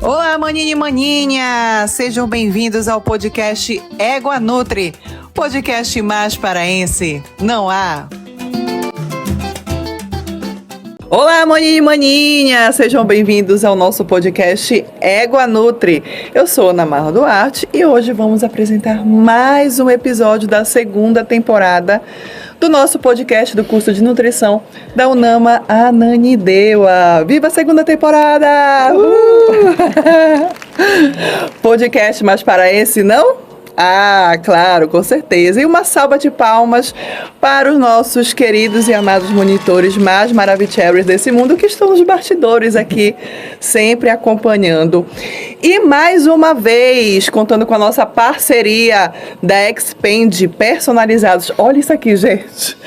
Olá, maninho e maninha! Sejam bem-vindos ao podcast Égua Nutri, podcast mais paraense. Não há! Olá, maninho e maninha! Sejam bem-vindos ao nosso podcast Égua Nutri. Eu sou Ana Marla Duarte e hoje vamos apresentar mais um episódio da segunda temporada do nosso podcast do curso de nutrição da Unama Ananindeua. Viva a segunda temporada! Podcast mais paraense, não? Ah, claro, com certeza. E uma salva de palmas para os nossos queridos e amados monitores mais maravilhosos desse mundo que estão nos bastidores aqui, sempre acompanhando. E mais uma vez, contando com a nossa parceria da Expand Personalizados. Olha isso aqui, gente.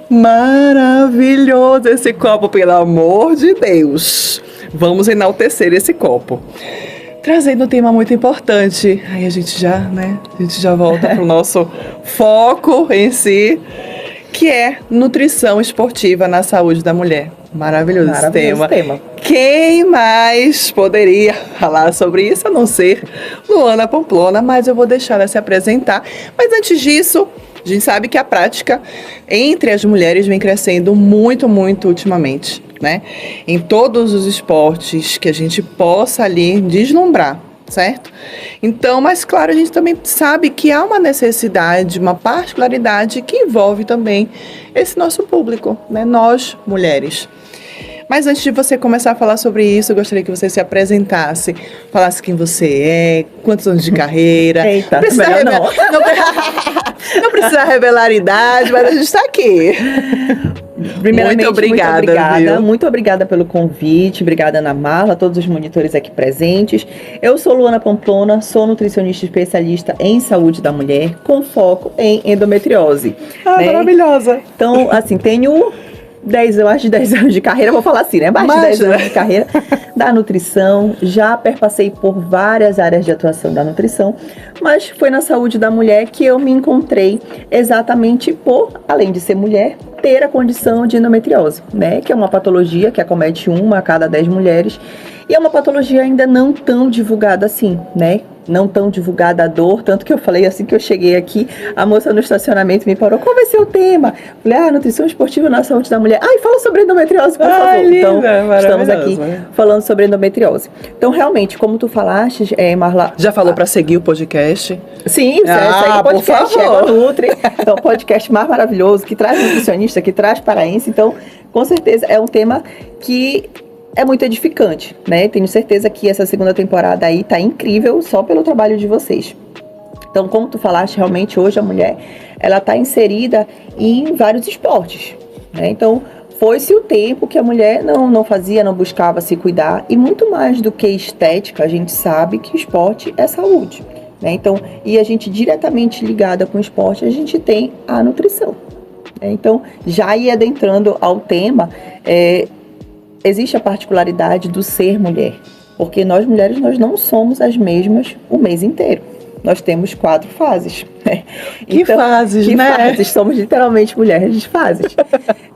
Maravilhoso esse copo, pelo amor de Deus. Vamos enaltecer esse copo. Trazendo um tema muito importante. Aí a gente já volta para o nosso foco em si, que é nutrição esportiva na saúde da mulher. Maravilhoso esse tema. Quem mais poderia falar sobre isso, a não ser Luana Pamplona, mas eu vou deixar ela se apresentar. Mas antes disso, a gente sabe que a prática entre as mulheres vem crescendo muito ultimamente, né? Em todos os esportes que a gente possa ali deslumbrar, certo? Então, mas claro, a gente também sabe que há uma necessidade, uma particularidade que envolve também esse nosso público, né? Nós, mulheres. Mas antes de você começar a falar sobre isso, eu gostaria que você se apresentasse, falasse quem você é, quantos anos de carreira. Eita, não precisa não precisa revelar a idade, mas a gente está aqui. Primeiramente, muito obrigada pelo convite, obrigada Ana Marla, a todos os monitores aqui presentes. Eu sou Luana Pamplona, sou nutricionista especialista em saúde da mulher, com foco em endometriose. Ah, né? Maravilhosa! Então, assim, tenho 10 anos de carreira, vou falar assim, né? Mais de 10 anos de carreira da nutrição, já perpassei por várias áreas de atuação da nutrição, mas foi na saúde da mulher que eu me encontrei exatamente por, além de ser mulher, ter a condição de endometriose, né? Que é uma patologia que acomete 1 a cada 10 mulheres e é uma patologia ainda não tão divulgada assim, né? Não tão divulgada a dor, tanto que eu falei assim que eu cheguei aqui, a moça no estacionamento me parou, qual vai ser o tema? Falei, nutrição esportiva na saúde da mulher. Fala sobre endometriose, por favor. Linda, então, estamos aqui falando sobre endometriose. Então, realmente, como tu falaste, Marla... Já falou para seguir o podcast? Sim, segue o podcast Égua Nutri. Então, podcast mais maravilhoso, que traz nutricionista, que traz paraense. Então, com certeza, é um tema que é muito edificante, né? Tenho certeza que essa segunda temporada aí tá incrível só pelo trabalho de vocês. Então, como tu falaste, realmente hoje a mulher, ela tá inserida em vários esportes, né? Então, foi-se o tempo que a mulher não fazia, não buscava se cuidar. E muito mais do que estética, a gente sabe que o esporte é saúde, né? Então, e a gente diretamente ligada com o esporte, a gente tem a nutrição, né? Então, já ir adentrando ao tema, existe a particularidade do ser mulher, porque nós mulheres nós não somos as mesmas o mês inteiro. Nós temos 4 fases. Né? Que fases, né? Somos literalmente mulheres de fases.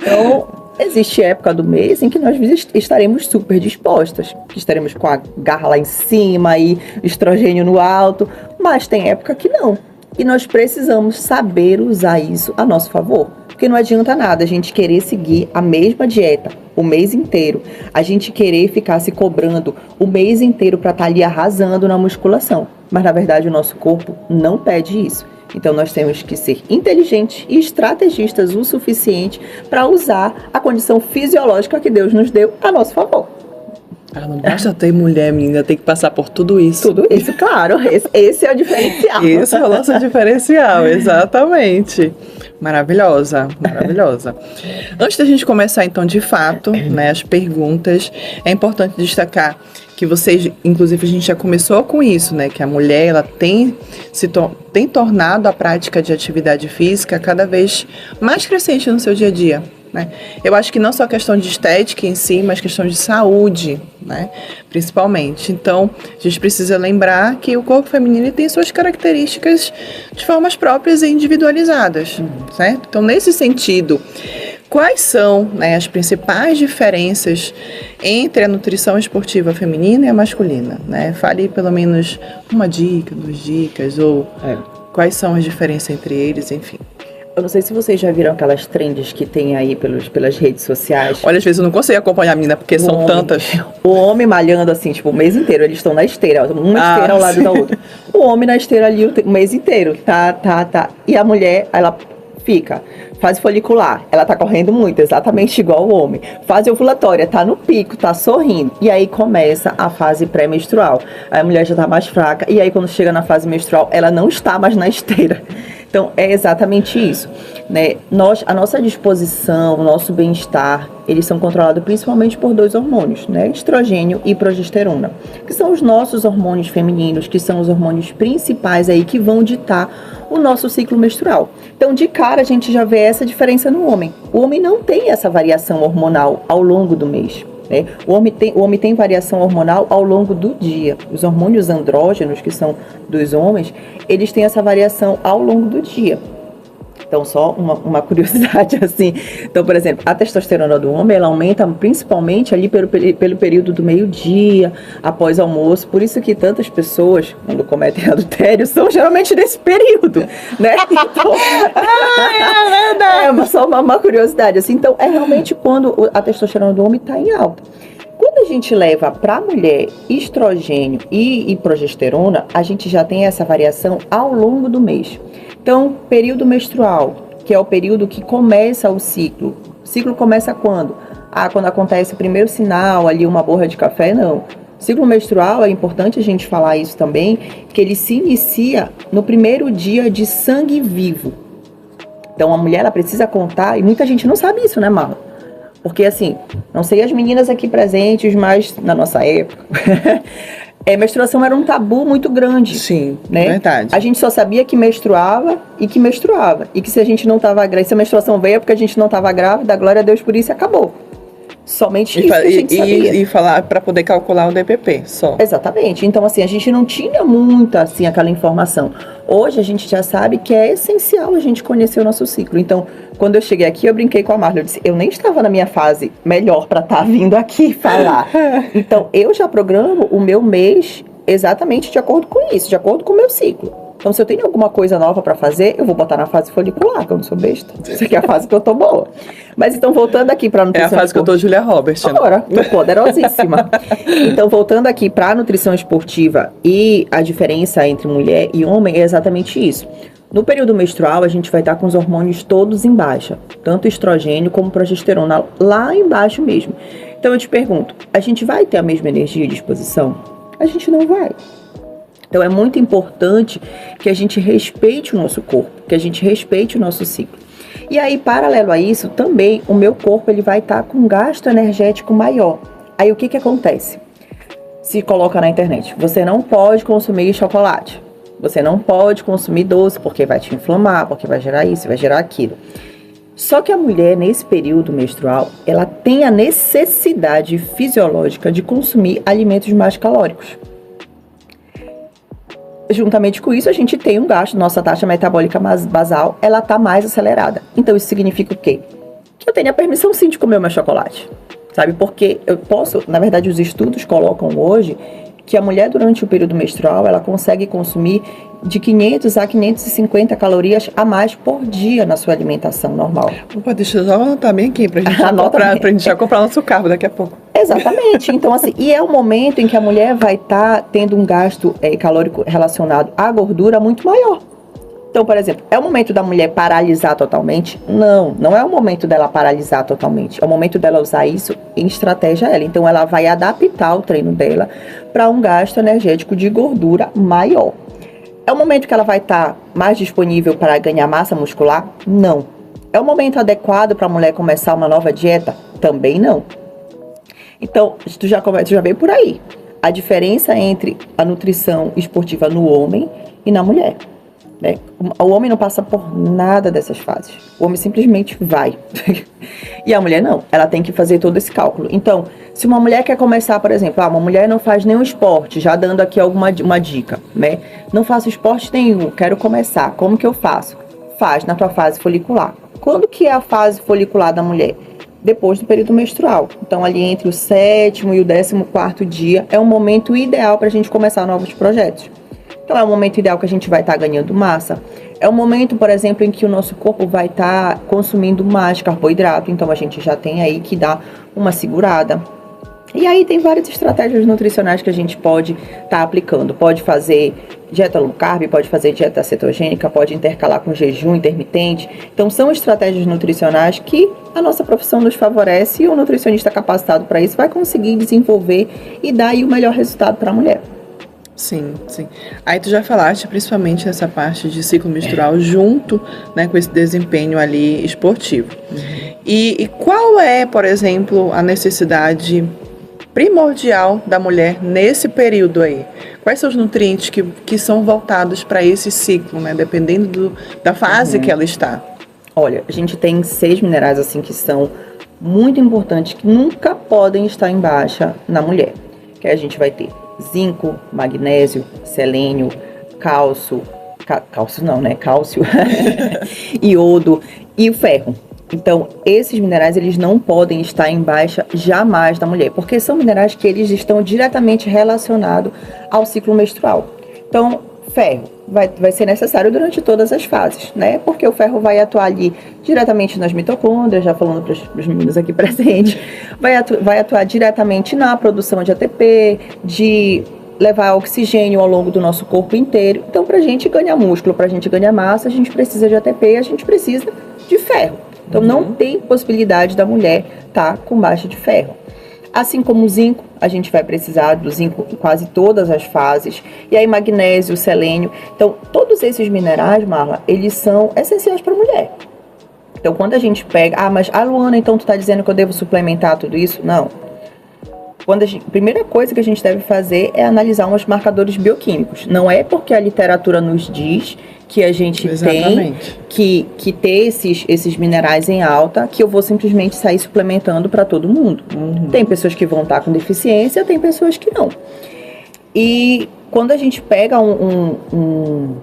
Então, existe época do mês em que nós estaremos super dispostas, que estaremos com a garra lá em cima e estrogênio no alto, mas tem época que não. E nós precisamos saber usar isso a nosso favor. Porque não adianta nada a gente querer seguir a mesma dieta o mês inteiro, a gente querer ficar se cobrando o mês inteiro para estar ali arrasando na musculação. Mas na verdade o nosso corpo não pede isso. Então nós temos que ser inteligentes e estrategistas o suficiente para usar a condição fisiológica que Deus nos deu a nosso favor. Não basta ter mulher, menina, tem que passar por tudo isso. Tudo isso, claro. Esse é o diferencial. Esse é o nosso diferencial, exatamente. Maravilhosa. Antes da gente começar, então, de fato, né, as perguntas, é importante destacar que vocês, inclusive, a gente já começou com isso, né, que a mulher, ela tem tornado a prática de atividade física cada vez mais crescente no seu dia a dia. Né? Eu acho que não só questão de estética em si, mas questão de saúde, né? Principalmente. Então, a gente precisa lembrar que o corpo feminino tem suas características de formas próprias e individualizadas, certo? Então, nesse sentido, Quais são, né, as principais diferenças entre a nutrição esportiva feminina e a masculina? Né? Fale pelo menos uma dica, 2 dicas, ou quais são as diferenças entre eles, enfim. Eu não sei se vocês já viram aquelas trends que tem aí pelas redes sociais. Olha, às vezes eu não consigo acompanhar a menina, porque são tantas. O homem malhando assim, tipo, o mês inteiro. Eles estão na esteira, uma esteira ao lado da outra. O homem na esteira ali o mês inteiro. Tá. E a mulher, ela fica. Fase folicular, ela tá correndo muito, exatamente igual o homem. Fase ovulatória, tá no pico, tá sorrindo. E aí começa a fase pré-menstrual. Aí a mulher já tá mais fraca. E aí quando chega na fase menstrual, ela não está mais na esteira. Então, é exatamente isso, né? A nossa disposição, o nosso bem-estar, eles são controlados principalmente por 2 hormônios, né? Estrogênio e progesterona, que são os nossos hormônios femininos, que são os hormônios principais aí que vão ditar o nosso ciclo menstrual. Então, de cara, a gente já vê essa diferença no homem. O homem não tem essa variação hormonal ao longo do mês. O homem tem variação hormonal ao longo do dia. Os hormônios andrógenos, que são dos homens, eles têm essa variação ao longo do dia. Então, só uma curiosidade assim. Então, por exemplo, a testosterona do homem, ela aumenta principalmente ali pelo período do meio-dia, após almoço. Por isso que tantas pessoas, quando cometem adultério, são geralmente nesse período, né? Então, é verdade. Só uma curiosidade, assim. Então, é realmente quando a testosterona do homem está em alta. Quando a gente leva para a mulher estrogênio e progesterona, a gente já tem essa variação ao longo do mês. Então, período menstrual, que é o período que começa o ciclo. O ciclo começa quando? Quando acontece o primeiro sinal, ali uma borra de café, não. O ciclo menstrual, é importante a gente falar isso também, que ele se inicia no primeiro dia de sangue vivo. Então, a mulher, ela precisa contar, e muita gente não sabe isso, né, Marlon? Porque, assim, não sei as meninas aqui presentes, mas na nossa época... menstruação era um tabu muito grande. Sim, né? Verdade. A gente só sabia que menstruava. E que se a gente não estava grávida, se a menstruação veio é porque a gente não estava grávida, glória a Deus por isso e acabou. Somente isso que a gente sabia. E falar para poder calcular o DPP, só. Exatamente. Então, assim, a gente não tinha muita, assim, aquela informação. Hoje, a gente já sabe que é essencial a gente conhecer o nosso ciclo. Então, quando eu cheguei aqui, eu brinquei com a Marla. Eu disse, eu nem estava na minha fase melhor para estar vindo aqui falar. Então, eu já programo o meu mês exatamente de acordo com isso, de acordo com o meu ciclo. Então, se eu tenho alguma coisa nova para fazer, eu vou botar na fase folicular, que eu não sou besta. Isso aqui é a fase que eu tô boa. Mas então, voltando aqui para a nutrição... É a fase que eu tô Julia Roberts. Agora, tô poderosíssima. Então, voltando aqui para a nutrição esportiva e a diferença entre mulher e homem é exatamente isso. No período menstrual, a gente vai estar com os hormônios todos em baixa. Tanto estrogênio como progesterona, lá embaixo mesmo. Então, eu te pergunto, a gente vai ter a mesma energia e disposição? A gente não vai. Então, é muito importante que a gente respeite o nosso corpo, que a gente respeite o nosso ciclo. E aí, paralelo a isso, também o meu corpo ele vai estar com um gasto energético maior. Aí, o que acontece? Se coloca na internet, você não pode consumir chocolate, você não pode consumir doce, porque vai te inflamar, porque vai gerar isso, vai gerar aquilo. Só que a mulher, nesse período menstrual, ela tem a necessidade fisiológica de consumir alimentos mais calóricos. Juntamente com isso, a gente tem um gasto, nossa taxa metabólica basal, ela está mais acelerada. Então, isso significa o quê? Que eu tenho a permissão, sim, de comer o meu chocolate. Sabe? Porque eu posso, na verdade, os estudos colocam hoje que a mulher, durante o período menstrual, ela consegue consumir de 500 a 550 calorias a mais por dia na sua alimentação normal. Opa, deixa eu só anotar bem aqui, pra gente já comprar nosso carro daqui a pouco. Exatamente. Então, assim, e é o momento em que a mulher vai estar tendo um gasto calórico relacionado à gordura muito maior. Então, por exemplo, é o momento da mulher paralisar totalmente? Não é o momento dela paralisar totalmente. É o momento dela usar isso em estratégia ela. Então, ela vai adaptar o treino dela para um gasto energético de gordura maior. É o momento que ela vai estar mais disponível para ganhar massa muscular? Não. É o momento adequado para a mulher começar uma nova dieta? Também não. Então, tu já veio por aí. A diferença entre a nutrição esportiva no homem e na mulher. Né? O homem não passa por nada dessas fases. O homem simplesmente vai. E a mulher não. Ela tem que fazer todo esse cálculo. Então, se uma mulher quer começar, por exemplo, uma mulher não faz nenhum esporte, já dando aqui uma dica, né? Não faço esporte nenhum, quero começar. Como que eu faço? Faz na tua fase folicular. Quando que é a fase folicular da mulher? Depois do período menstrual. Então, ali entre o 7º e o 14º dia é um momento ideal para a gente começar novos projetos. Então, é um momento ideal que a gente vai estar ganhando massa. É um momento, por exemplo, em que o nosso corpo vai estar consumindo mais carboidrato. Então, a gente já tem aí que dar uma segurada. E aí tem várias estratégias nutricionais que a gente pode estar aplicando. Pode fazer dieta low carb, pode fazer dieta cetogênica, pode intercalar com jejum intermitente. Então são estratégias nutricionais que a nossa profissão nos favorece e o nutricionista capacitado para isso vai conseguir desenvolver e dar aí o melhor resultado para a mulher. Sim, sim. Aí tu já falaste principalmente nessa parte de ciclo menstrual junto, né, com esse desempenho ali esportivo. E qual é, por exemplo, a necessidade primordial da mulher nesse período aí? Quais são os nutrientes que são voltados para esse ciclo, né? Dependendo da fase que ela está. Olha, a gente tem 6 minerais assim que são muito importantes, que nunca podem estar em baixa na mulher. Que a gente vai ter zinco, magnésio, selênio, cálcio, cálcio, iodo e o ferro. Então, esses minerais, eles não podem estar em baixa jamais da mulher, porque são minerais que eles estão diretamente relacionados ao ciclo menstrual. Então, ferro vai ser necessário durante todas as fases, né? Porque o ferro vai atuar ali diretamente nas mitocôndrias, já falando para os meninos aqui presentes, vai atuar diretamente na produção de ATP, de levar oxigênio ao longo do nosso corpo inteiro. Então, para a gente ganhar músculo, para a gente ganhar massa, a gente precisa de ATP, a gente precisa de ferro. Então, não tem possibilidade da mulher estar com baixa de ferro. Assim como o zinco, a gente vai precisar do zinco em quase todas as fases. E aí, magnésio, selênio. Então, todos esses minerais, Marla, eles são essenciais para a mulher. Então, quando a gente pega... mas Luana, então tu está dizendo que eu devo suplementar tudo isso? Não. A primeira coisa que a gente deve fazer é analisar uns marcadores bioquímicos. Não é porque a literatura nos diz que a gente tem que ter esses minerais em alta que eu vou simplesmente sair suplementando para todo mundo. Tem pessoas que vão estar com deficiência, tem pessoas que não. E quando a gente pega um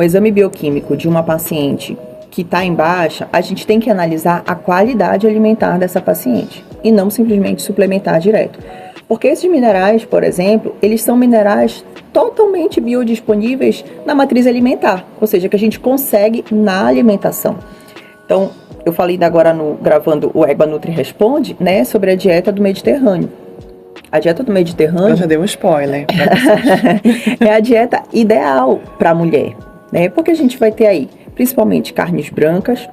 exame bioquímico de uma paciente que está em baixa, a gente tem que analisar a qualidade alimentar dessa paciente e não simplesmente suplementar direto. Porque esses minerais, por exemplo, eles são minerais totalmente biodisponíveis na matriz alimentar, ou seja, que a gente consegue na alimentação. Então, eu falei ainda agora gravando o Égua Nutri Responde, né, sobre a dieta do Mediterrâneo. A dieta do Mediterrâneo... Eu já dei um spoiler. É a dieta ideal para a mulher, né, porque a gente vai ter aí, principalmente carnes brancas,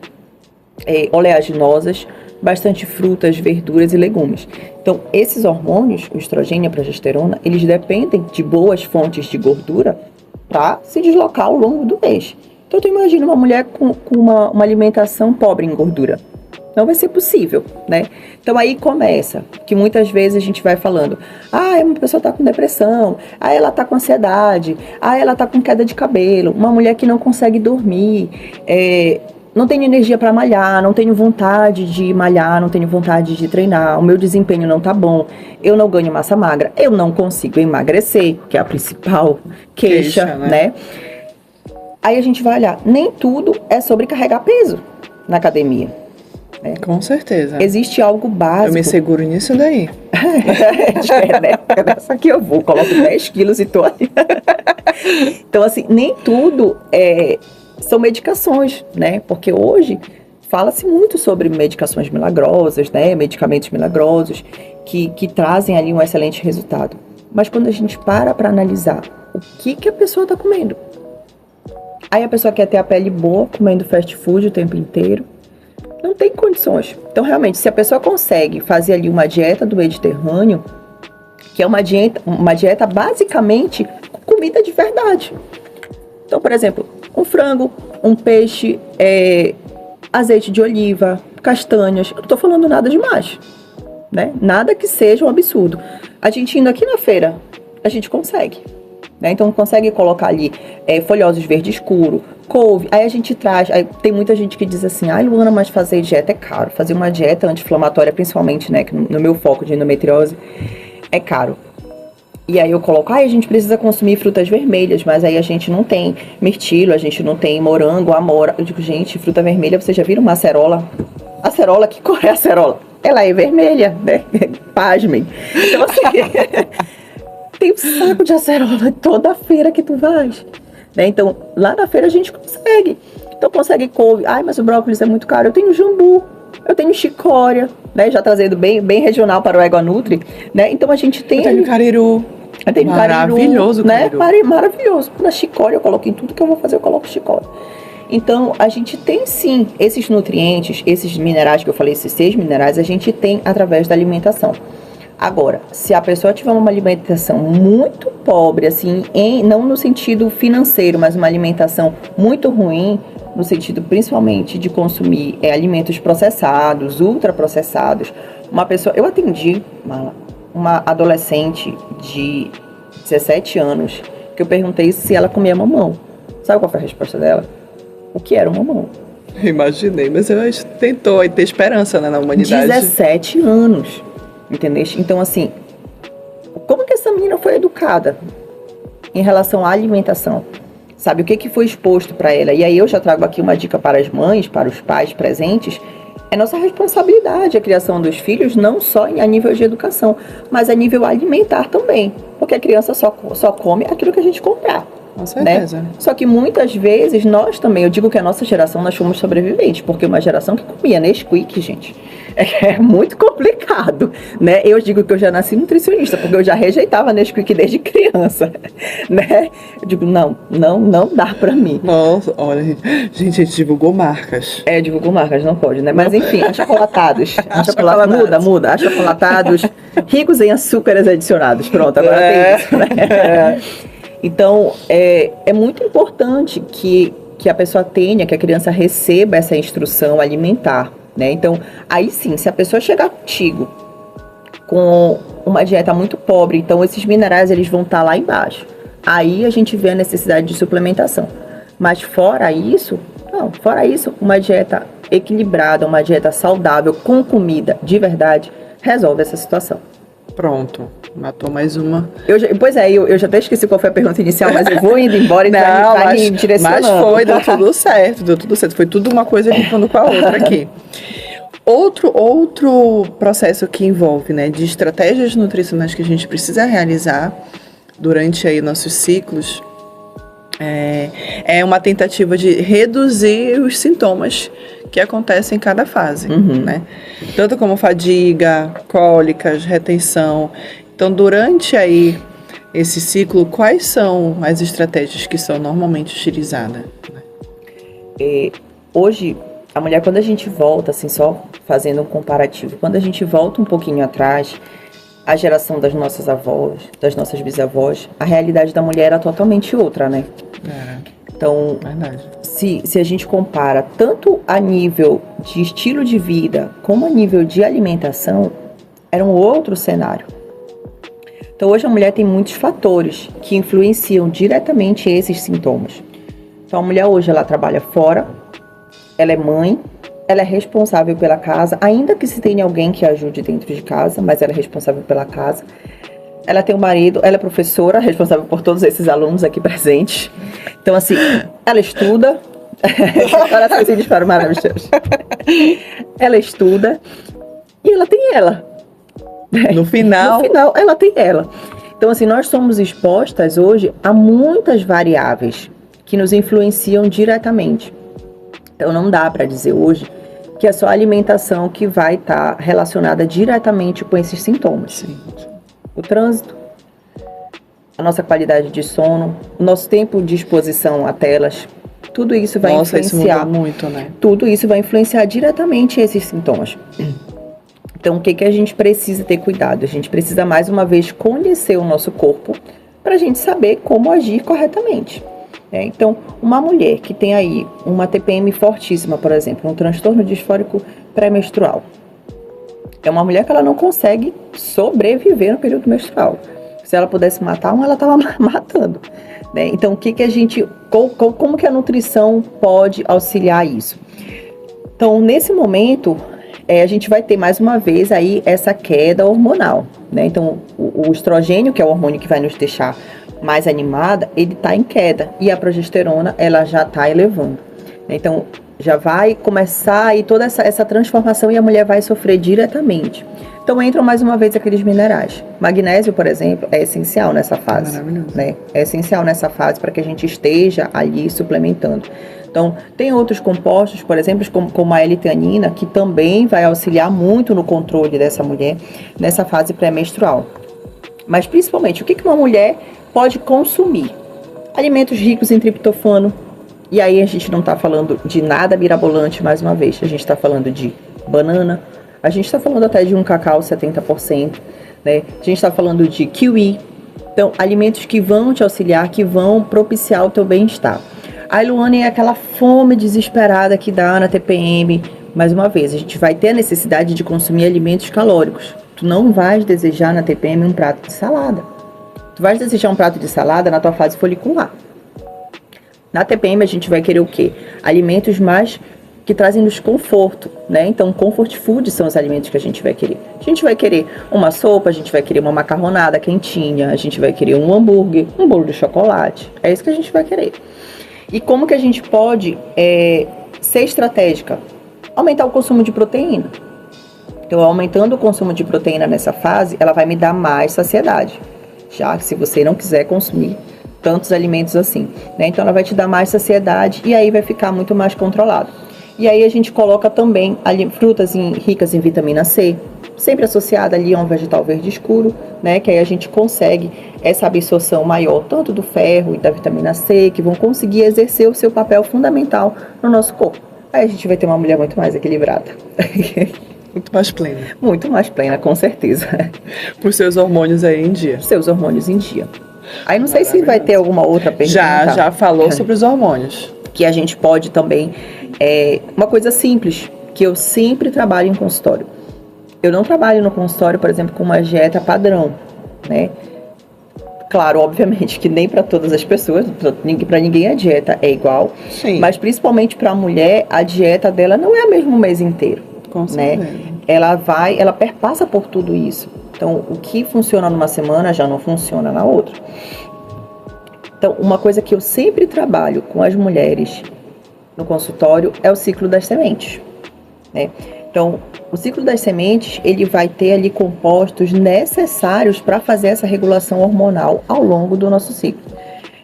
oleaginosas, bastante frutas, verduras e legumes. Então, esses hormônios, o estrogênio e a progesterona, eles dependem de boas fontes de gordura para se deslocar ao longo do mês. Então, tu imagina uma mulher com uma alimentação pobre em gordura. Não vai ser possível, né? Então, aí começa, que muitas vezes a gente vai falando, uma pessoa está com depressão, ela está com ansiedade, ela está com queda de cabelo, uma mulher que não consegue dormir, não tenho energia para malhar, não tenho vontade de malhar, não tenho vontade de treinar, o meu desempenho não tá bom, eu não ganho massa magra, eu não consigo emagrecer, que é a principal queixa, né? Aí a gente vai olhar, nem tudo é sobre carregar peso na academia. Né? Com certeza. Existe algo básico. Eu me seguro nisso daí. Nessa aqui eu vou, coloco 10 quilos e tô ali. Então, assim, nem tudo são medicações, né? Porque hoje fala-se muito sobre medicações milagrosas, né? Medicamentos milagrosos que trazem ali um excelente resultado. Mas quando a gente para analisar o que a pessoa está comendo, aí a pessoa quer ter a pele boa, comendo fast food o tempo inteiro, não tem condições. Então, realmente, se a pessoa consegue fazer ali uma dieta do Mediterrâneo, que é uma dieta basicamente com comida de verdade. Então, por exemplo, um frango, um peixe, azeite de oliva, castanhas. Eu não estou falando nada demais, né? Nada que seja um absurdo. A gente indo aqui na feira, a gente consegue. Né? Então, consegue colocar ali folhosos verde escuro, couve. Aí a gente traz... Aí tem muita gente que diz assim, Luana, mas fazer dieta é caro. Fazer uma dieta anti-inflamatória, principalmente, né? Que no meu foco de endometriose, é caro. E aí eu coloco, a gente precisa consumir frutas vermelhas, mas aí a gente não tem mirtilo, a gente não tem morango, amora. Eu digo, gente, fruta vermelha, vocês já viram uma acerola? Acerola, que cor é a acerola? Ela é vermelha, né? Pasmem. Então assim, tem um saco de acerola toda feira que tu vais. Né? Então, lá na feira a gente consegue. Então consegue couve. Ai, mas o brócolis é muito caro. Eu tenho jambu, eu tenho chicória, né? Já trazendo bem regional para o Egonutri, né? Então a gente tem... Eu tenho cariru. Eu tenho maravilhoso, cariru, né? Maravilhoso. Na chicória eu coloco em tudo que eu vou fazer, eu coloco chicória. Então, a gente tem sim esses nutrientes, esses minerais que eu falei, esses 6 minerais, a gente tem através da alimentação. Agora, se a pessoa tiver uma alimentação muito pobre, assim, não no sentido financeiro, mas uma alimentação muito ruim, no sentido principalmente de consumir alimentos processados, ultraprocessados, uma pessoa... Eu atendi uma adolescente de 17 anos, que eu perguntei se ela comia mamão. Sabe qual foi a resposta dela? O que era o mamão? Imaginei, mas eu acho que tentou aí ter esperança, né, na humanidade. 17 anos, entendeu? Então, assim, como que essa menina foi educada em relação à alimentação? Sabe, o que foi exposto para ela? E aí eu já trago aqui uma dica para as mães, para os pais presentes. É nossa responsabilidade a criação dos filhos, não só a nível de educação, mas a nível alimentar também. Porque a criança só come aquilo que a gente comprar. Com certeza. Né? Só que muitas vezes nós também, eu digo que a nossa geração, nós fomos sobreviventes, porque uma geração que comia Nesquik, gente, é muito complicado, né? Eu digo que eu já nasci nutricionista, porque eu já rejeitava Nesquik desde criança, né? Eu digo, não dá pra mim. Nossa, olha, gente, a gente divulgou marcas. Divulgou marcas, não pode, né? Mas enfim, achocolatados. Muda. Achocolatados ricos em açúcares adicionados. Pronto, agora tem isso, né? Então, é muito importante que a pessoa tenha, que a criança receba essa instrução alimentar, né? Então, aí sim, se a pessoa chegar contigo com uma dieta muito pobre, então esses minerais eles vão estar lá embaixo. Aí a gente vê a necessidade de suplementação. Mas fora isso, uma dieta equilibrada, uma dieta saudável, com comida de verdade, resolve essa situação. Pronto, matou mais uma. Eu já até esqueci qual foi a pergunta inicial, mas eu vou indo embora e vai me direcionando. Mas foi, deu tudo certo. Foi tudo uma coisa linkando com a outra aqui. Outro processo que envolve, né, de estratégias nutricionais que a gente precisa realizar durante aí nossos ciclos é uma tentativa de reduzir os sintomas que acontecem em cada fase, né? Tanto como fadiga, cólicas, retenção. Então, durante aí esse ciclo, quais são as estratégias que são normalmente utilizadas? Hoje, a mulher, quando a gente volta, assim, só fazendo um comparativo, quando a gente volta um pouquinho atrás, a geração das nossas avós, das nossas bisavós, a realidade da mulher era totalmente outra, né? Então, se a gente compara tanto a nível de estilo de vida como a nível de alimentação, era um outro cenário. Então, hoje a mulher tem muitos fatores que influenciam diretamente esses sintomas. Então, a mulher hoje ela trabalha fora, ela é mãe, ela é responsável pela casa, ainda que se tenha alguém que ajude dentro de casa, mas ela é responsável pela casa. Ela tem um marido, ela é professora, responsável por todos esses alunos aqui presentes. Então, assim, ela estuda. Corações de disparo maravilhoso. Ela estuda e ela tem ela. No final, ela tem ela. Então, assim, nós somos expostas hoje a muitas variáveis que nos influenciam diretamente. Então, não dá para dizer hoje que é só a alimentação que vai estar relacionada diretamente com esses sintomas. Sim. O trânsito, a nossa qualidade de sono, o nosso tempo de exposição a telas, tudo isso vai influenciar. Isso muda muito, né? Tudo isso vai influenciar diretamente esses sintomas. Então, o que a gente precisa ter cuidado? A gente precisa, mais uma vez, conhecer o nosso corpo para a gente saber como agir corretamente. Então, uma mulher que tem aí uma TPM fortíssima, por exemplo, um transtorno disfórico pré-menstrual, é uma mulher que ela não consegue sobreviver no período menstrual. Se ela pudesse matar ela estava matando. Né? Então, como que a nutrição pode auxiliar isso? Então, nesse momento, a gente vai ter mais uma vez aí essa queda hormonal, né? Então, o estrogênio, que é o hormônio que vai nos deixar mais animada, ele está em queda e a progesterona, ela já está elevando. Então, já vai começar aí toda essa transformação e a mulher vai sofrer diretamente. Então, entram mais uma vez aqueles minerais. Magnésio, por exemplo, é essencial nessa fase, né? É essencial nessa fase para que a gente esteja ali suplementando. Então, tem outros compostos, por exemplo, como a L-teanina, que também vai auxiliar muito no controle dessa mulher nessa fase pré-menstrual. Mas, principalmente, o que uma mulher pode consumir? Alimentos ricos em triptofano. E aí a gente não está falando de nada mirabolante, mais uma vez. A gente está falando de banana. A gente está falando até de um cacau 70%. Né? A gente está falando de kiwi. Então, alimentos que vão te auxiliar, que vão propiciar o teu bem-estar. A Luana é aquela fome desesperada que dá na TPM. Mais uma vez, a gente vai ter a necessidade de consumir alimentos calóricos. Tu não vais desejar na TPM um prato de salada. Tu vais desejar um prato de salada na tua fase folicular. Na TPM a gente vai querer o quê? Alimentos mais que trazem-nos conforto, né? Então, comfort food são os alimentos que a gente vai querer. A gente vai querer uma sopa, a gente vai querer uma macarronada quentinha, a gente vai querer um hambúrguer, um bolo de chocolate. É isso que a gente vai querer. E como que a gente pode ser estratégica? Aumentar o consumo de proteína. Então, aumentando o consumo de proteína nessa fase, ela vai me dar mais saciedade. Já que se você não quiser consumir tantos alimentos assim, né? Então, ela vai te dar mais saciedade e aí vai ficar muito mais controlado. E aí a gente coloca também frutas ricas em vitamina C, sempre associada ali a um vegetal verde escuro, né? Que aí a gente consegue essa absorção maior, tanto do ferro e da vitamina C, que vão conseguir exercer o seu papel fundamental no nosso corpo. Aí a gente vai ter uma mulher muito mais equilibrada. Muito mais plena. Muito mais plena, com certeza. Por seus hormônios aí em dia. Seus hormônios em dia. Aí não sei se vai ter alguma outra pergunta. Já falou sobre os hormônios. Que a gente pode também... uma coisa simples, que eu sempre trabalho em consultório. Eu não trabalho no consultório, por exemplo, com uma dieta padrão, né? Claro, obviamente, que nem para todas as pessoas, para ninguém a dieta é igual. Sim. Mas principalmente para a mulher, a dieta dela não é a mesma o mês inteiro. Com certeza. Né? Ela perpassa por tudo isso. Então, o que funciona numa semana já não funciona na outra. Então, uma coisa que eu sempre trabalho com as mulheres no consultório é o ciclo das sementes, né? Então, o ciclo das sementes, ele vai ter ali compostos necessários para fazer essa regulação hormonal ao longo do nosso ciclo.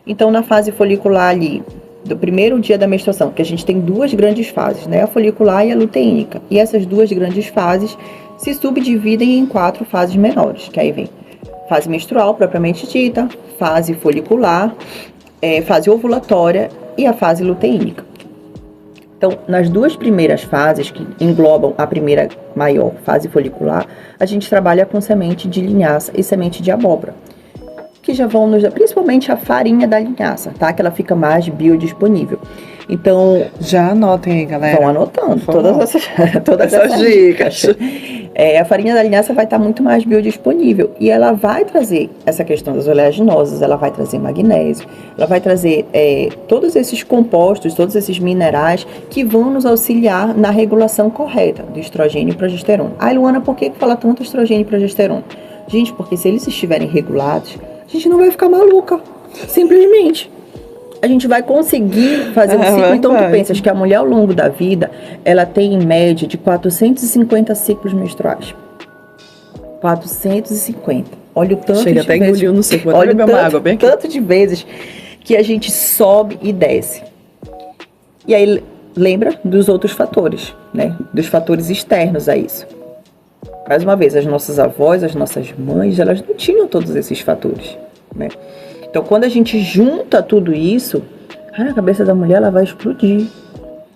Então, na fase folicular ali, do primeiro dia da menstruação, que a gente tem duas grandes fases, né? A folicular e a luteínica. E essas duas grandes fases se subdividem em 4 fases menores, que aí vem fase menstrual propriamente dita, fase folicular, fase ovulatória e a fase luteínica. Então, nas duas primeiras fases, que englobam a primeira maior fase folicular, a gente trabalha com semente de linhaça e semente de abóbora, que já vão nos dar, principalmente a farinha da linhaça, tá? Que ela fica mais biodisponível. Então... Já anotem aí, galera. Vão anotando todas essas dicas. A farinha da linhaça vai estar muito mais biodisponível e ela vai trazer essa questão das oleaginosas, ela vai trazer magnésio, ela vai trazer todos esses compostos, todos esses minerais que vão nos auxiliar na regulação correta do estrogênio e progesterona. Ai, Luana, por que fala tanto estrogênio e progesterona? Gente, porque se eles estiverem regulados, a gente não vai ficar maluca, simplesmente. A gente vai conseguir fazer um ciclo. Então, tu pensas que a mulher, ao longo da vida, ela tem, em média, de 450 ciclos menstruais. 450. Olha o tanto Chega de até vezes... engoliu no seco. Olha o tanto de vezes que a gente sobe e desce. E aí, lembra dos outros fatores, né? Dos fatores externos a isso. Mais uma vez, as nossas avós, as nossas mães, elas não tinham todos esses fatores, né? Então, quando a gente junta tudo isso, a cabeça da mulher ela vai explodir.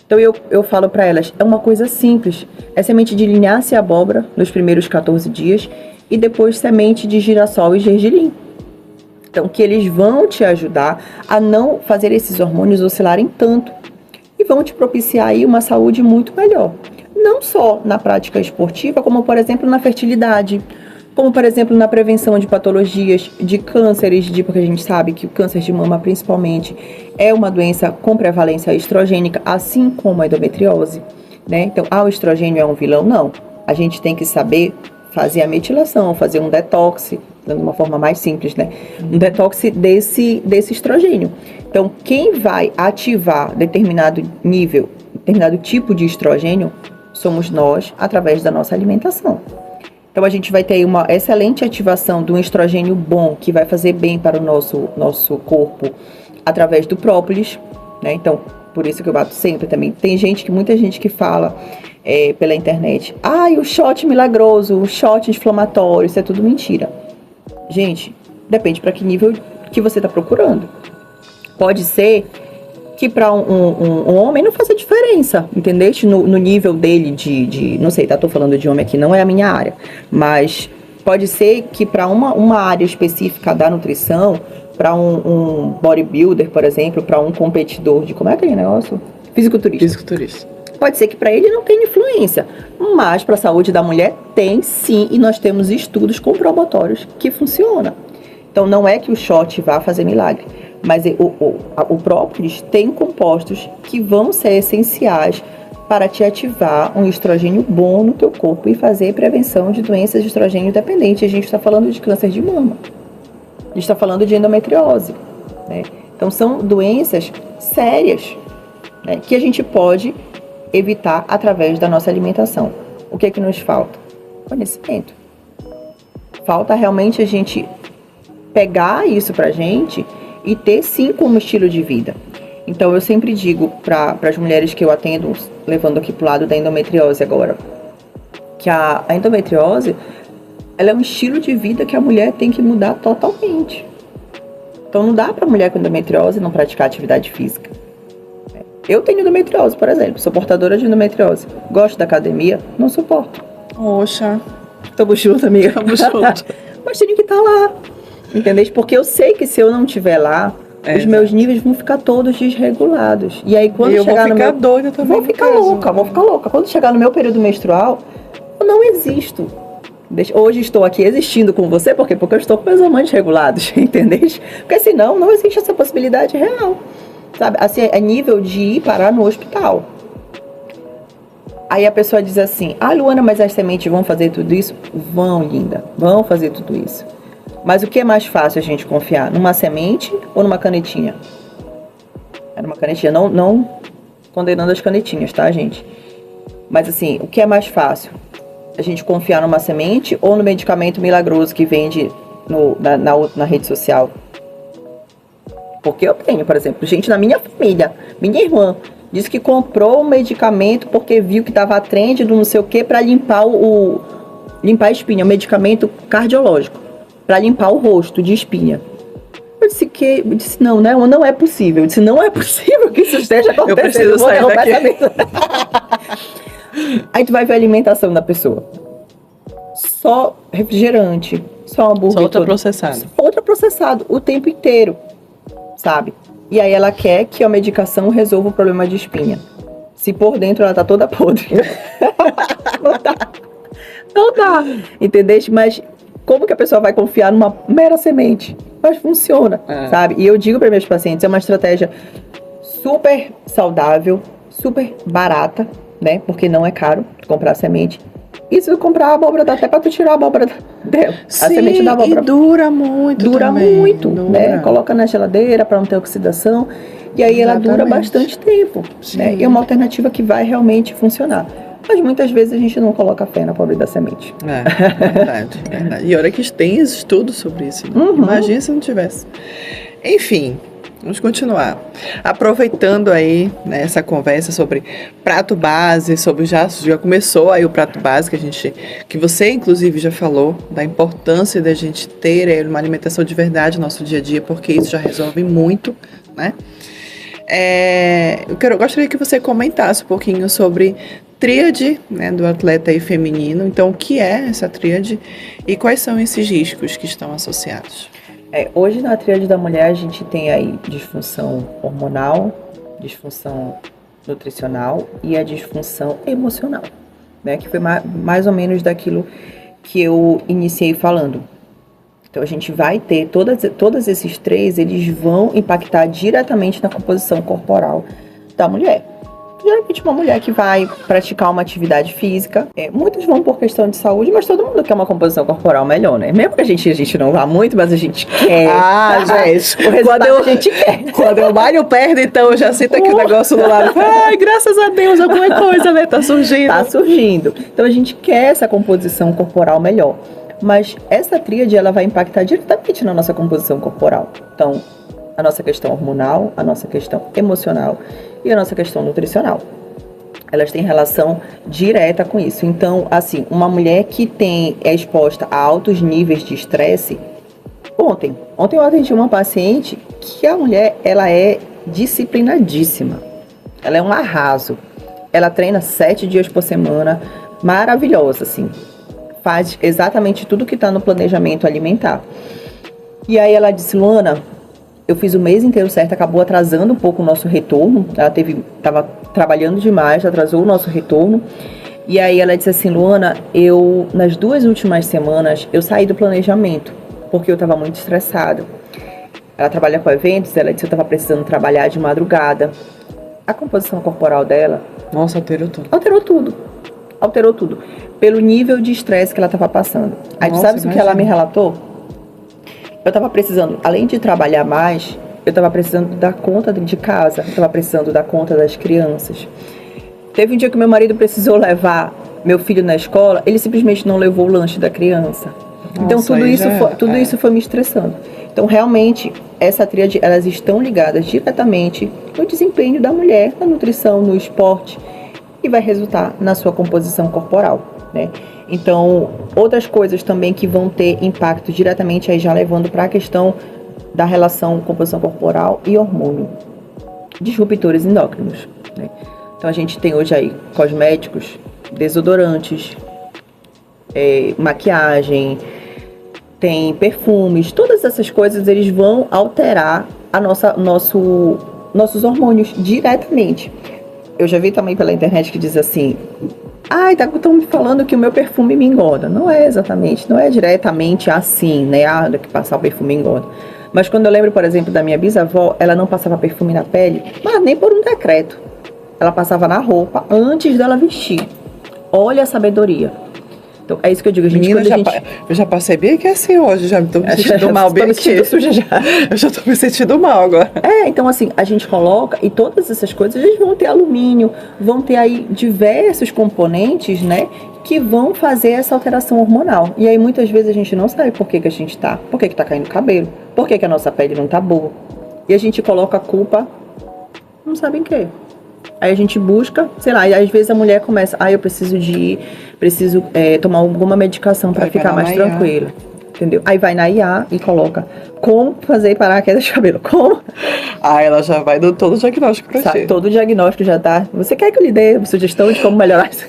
Então, eu falo para elas, é uma coisa simples. É semente de linhaça e abóbora nos primeiros 14 dias e depois semente de girassol e gergelim. Então, que eles vão te ajudar a não fazer esses hormônios oscilarem tanto e vão te propiciar aí uma saúde muito melhor. Não só na prática esportiva, como, por exemplo, na fertilidade, como, por exemplo, na prevenção de patologias, de cânceres, porque a gente sabe que o câncer de mama, principalmente, é uma doença com prevalência estrogênica, assim como a endometriose. né? Então, o estrogênio é um vilão? Não. A gente tem que saber fazer a metilação, fazer um detox, de uma forma mais simples, né? Um detox desse estrogênio. Então, quem vai ativar determinado nível, determinado tipo de estrogênio, somos nós, através da nossa alimentação. Então, a gente vai ter uma excelente ativação de um estrogênio bom, que vai fazer bem para o nosso corpo, através do própolis, né? Então, por isso que eu bato sempre também. Tem muita gente que fala pela internet, o shot milagroso, o shot inflamatório, isso é tudo mentira. Gente, depende para que nível que você está procurando. Pode ser que para um homem não faça diferença, entendeste? No nível dele de não sei, tô falando de homem aqui, não é a minha área, mas pode ser que para uma área específica da nutrição, para um bodybuilder, por exemplo, para um competidor de, como é aquele negócio? Fisiculturista. Pode ser que para ele não tenha influência, mas para a saúde da mulher tem sim, e nós temos estudos comprobatórios que funciona. Então não é que o shot vá fazer milagre, mas o própolis tem compostos que vão ser essenciais para te ativar um estrogênio bom no teu corpo e fazer prevenção de doenças de estrogênio dependente. A gente está falando de câncer de mama, a gente está falando de endometriose, né? Então são doenças sérias, né, que a gente pode evitar através da nossa alimentação. O que é que nos falta? Conhecimento. Falta realmente a gente pegar isso pra gente e ter sim como estilo de vida. Então eu sempre digo para as mulheres que eu atendo, levando aqui pro lado da endometriose agora, que a endometriose, ela é um estilo de vida que a mulher tem que mudar totalmente. Então não dá pra mulher com endometriose não praticar atividade física. Eu tenho endometriose, por exemplo, sou portadora de endometriose. Gosto da academia? Não suporto. Poxa. Tamo junto, amiga. Tamo junto. Mas tenho que estar lá, entendeu? Porque eu sei que se eu não estiver lá, os meus níveis vão ficar todos desregulados. E aí quando chegar no meu... doida também. Vou ficar louca. Quando chegar no meu período menstrual, eu não existo. Hoje estou aqui existindo com você, por quê? Porque eu estou com meus hormônios regulados, entendeu? Porque senão não existe essa possibilidade real. Sabe, assim, é nível de ir parar no hospital. Aí a pessoa diz assim, Luana, mas as sementes vão fazer tudo isso? Vão, linda, vão fazer tudo isso. Mas o que é mais fácil a gente confiar? Numa semente ou numa canetinha? É numa canetinha, não condenando as canetinhas, tá, gente? Mas assim, o que é mais fácil? A gente confiar numa semente ou no medicamento milagroso que vende na rede social? Porque eu tenho, por exemplo, gente na minha família, minha irmã, disse que comprou um medicamento porque viu que estava trend do não sei o que para limpar a espinha, um medicamento cardiológico, para limpar o rosto de espinha. Eu disse, não é possível. Eu disse, não é possível que isso esteja acontecendo. Eu preciso sair daqui. Aí tu vai ver a alimentação da pessoa. Só refrigerante, só hambúrguer. Só ultraprocessado. Ultraprocessado o tempo inteiro. Sabe? E aí ela quer que a medicação resolva o problema de espinha. Se por dentro ela tá toda podre. Não dá. Entendeste? Mas como que a pessoa vai confiar numa mera semente? Mas funciona, sabe? E eu digo para meus pacientes, é uma estratégia super saudável, super barata, né? Porque não é caro comprar semente. E se tu comprar a abóbora, dá até pra tu tirar a abóbora dela. Sim, a semente da abóbora. E dura muito. Dura também. muito, né? Coloca na geladeira para não ter oxidação. E aí ela dura bastante tempo. Né? E é uma alternativa que vai realmente funcionar. Mas muitas vezes a gente não coloca fé na pobre da semente. Verdade. E olha que tem estudos sobre isso. Né? Imagina se não tivesse. Enfim, vamos continuar. Aproveitando aí, né, essa conversa sobre prato base, sobre já começou aí o prato base que você inclusive já falou da importância da gente ter uma alimentação de verdade no nosso dia a dia, porque isso já resolve muito, né? Eu gostaria que você comentasse um pouquinho sobre tríade, né, do atleta aí feminino. Então, o que é essa tríade e quais são esses riscos que estão associados? Hoje na tríade da mulher a gente tem aí disfunção hormonal, disfunção nutricional e a disfunção emocional, né? Que foi mais ou menos daquilo que eu iniciei falando. Então a gente vai ter todos esses três, eles vão impactar diretamente na composição corporal da mulher. Geralmente uma mulher que vai praticar uma atividade física, muitos vão por questão de saúde, mas todo mundo quer uma composição corporal melhor, né? Mesmo que a gente não vá muito, mas a gente quer. Gente, o resultado a gente quer. Quando eu malho perna, então eu já sinto aquele negócio do lado. Ai, graças a Deus, alguma coisa, né? Tá surgindo. Tá surgindo. Então a gente quer essa composição corporal melhor. Mas essa tríade, ela vai impactar diretamente na nossa composição corporal. Então, a nossa questão hormonal, a nossa questão emocional e a nossa questão nutricional. Elas têm relação direta com isso. Então, assim, uma mulher que é exposta a altos níveis de estresse. Ontem eu atendi uma paciente que a mulher, ela é disciplinadíssima. Ela é um arraso. Ela treina 7 dias por semana, maravilhosa, assim. Faz exatamente tudo que está no planejamento alimentar. E aí ela disse, Luana, eu fiz o mês inteiro certo, acabou atrasando um pouco o nosso retorno. Ela estava trabalhando demais, atrasou o nosso retorno. E aí ela disse assim, Luana, nas 2 últimas semanas, eu saí do planejamento, porque eu estava muito estressada. Ela trabalha com eventos, ela disse que eu estava precisando trabalhar de madrugada. A composição corporal dela... Nossa, alterou tudo. Alterou tudo. Pelo nível de estresse que ela estava passando. Aí tu sabes o que ela me relatou? Eu estava precisando, além de trabalhar mais, eu estava precisando dar conta de casa, eu estava precisando dar conta das crianças. Teve um dia que meu marido precisou levar meu filho na escola, ele simplesmente não levou o lanche da criança. Então tudo isso foi me estressando. Então realmente, essa tríade, elas estão ligadas diretamente no desempenho da mulher, na nutrição, no esporte, e vai resultar na sua composição corporal, né? Então, outras coisas também que vão ter impacto diretamente, aí já levando para a questão da relação composição corporal e hormônio, disruptores endócrinos, né? Então, a gente tem hoje aí cosméticos, desodorantes, maquiagem, tem perfumes, todas essas coisas, eles vão alterar nossos hormônios diretamente. Eu já vi também pela internet que diz assim, estão me falando que o meu perfume me engorda. Não é diretamente assim, né? Que passar o perfume engorda. Mas quando eu lembro, por exemplo, da minha bisavó, ela não passava perfume na pele, mas nem por um decreto. Ela passava na roupa antes dela vestir. Olha a sabedoria. Então, é isso que eu digo, gente. Menina, eu já passei bem que é assim hoje, já me tô me sentindo mal, bem aqui. Eu já tô me sentindo mal agora. Então assim, a gente coloca, e todas essas coisas, eles vão ter alumínio, vão ter aí diversos componentes, né, que vão fazer essa alteração hormonal. E aí muitas vezes a gente não sabe por que que tá caindo cabelo, por que a nossa pele não tá boa. E a gente coloca a culpa, não sabe em quê. Aí a gente busca, sei lá, e às vezes a mulher começa, eu preciso tomar alguma medicação para ficar mais tranquila, entendeu? Aí vai na IA e coloca como fazer parar a queda de cabelo, como? Ela já vai dando todo o diagnóstico pra ti. Todo o diagnóstico já tá. Você quer que eu lhe dê uma sugestão de como melhorar isso?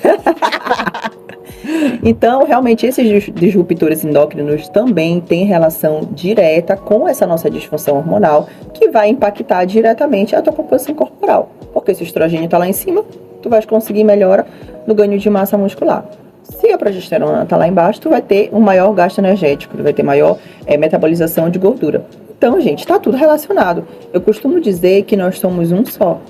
Então, realmente, esses disruptores endócrinos também têm relação direta com essa nossa disfunção hormonal, que vai impactar diretamente a tua composição corporal. Porque se o estrogênio está lá em cima, tu vais conseguir melhora no ganho de massa muscular. Se a progesterona está lá embaixo, tu vai ter um maior gasto energético, tu vai ter maior metabolização de gordura. Então, gente, está tudo relacionado. Eu costumo dizer que nós somos um só.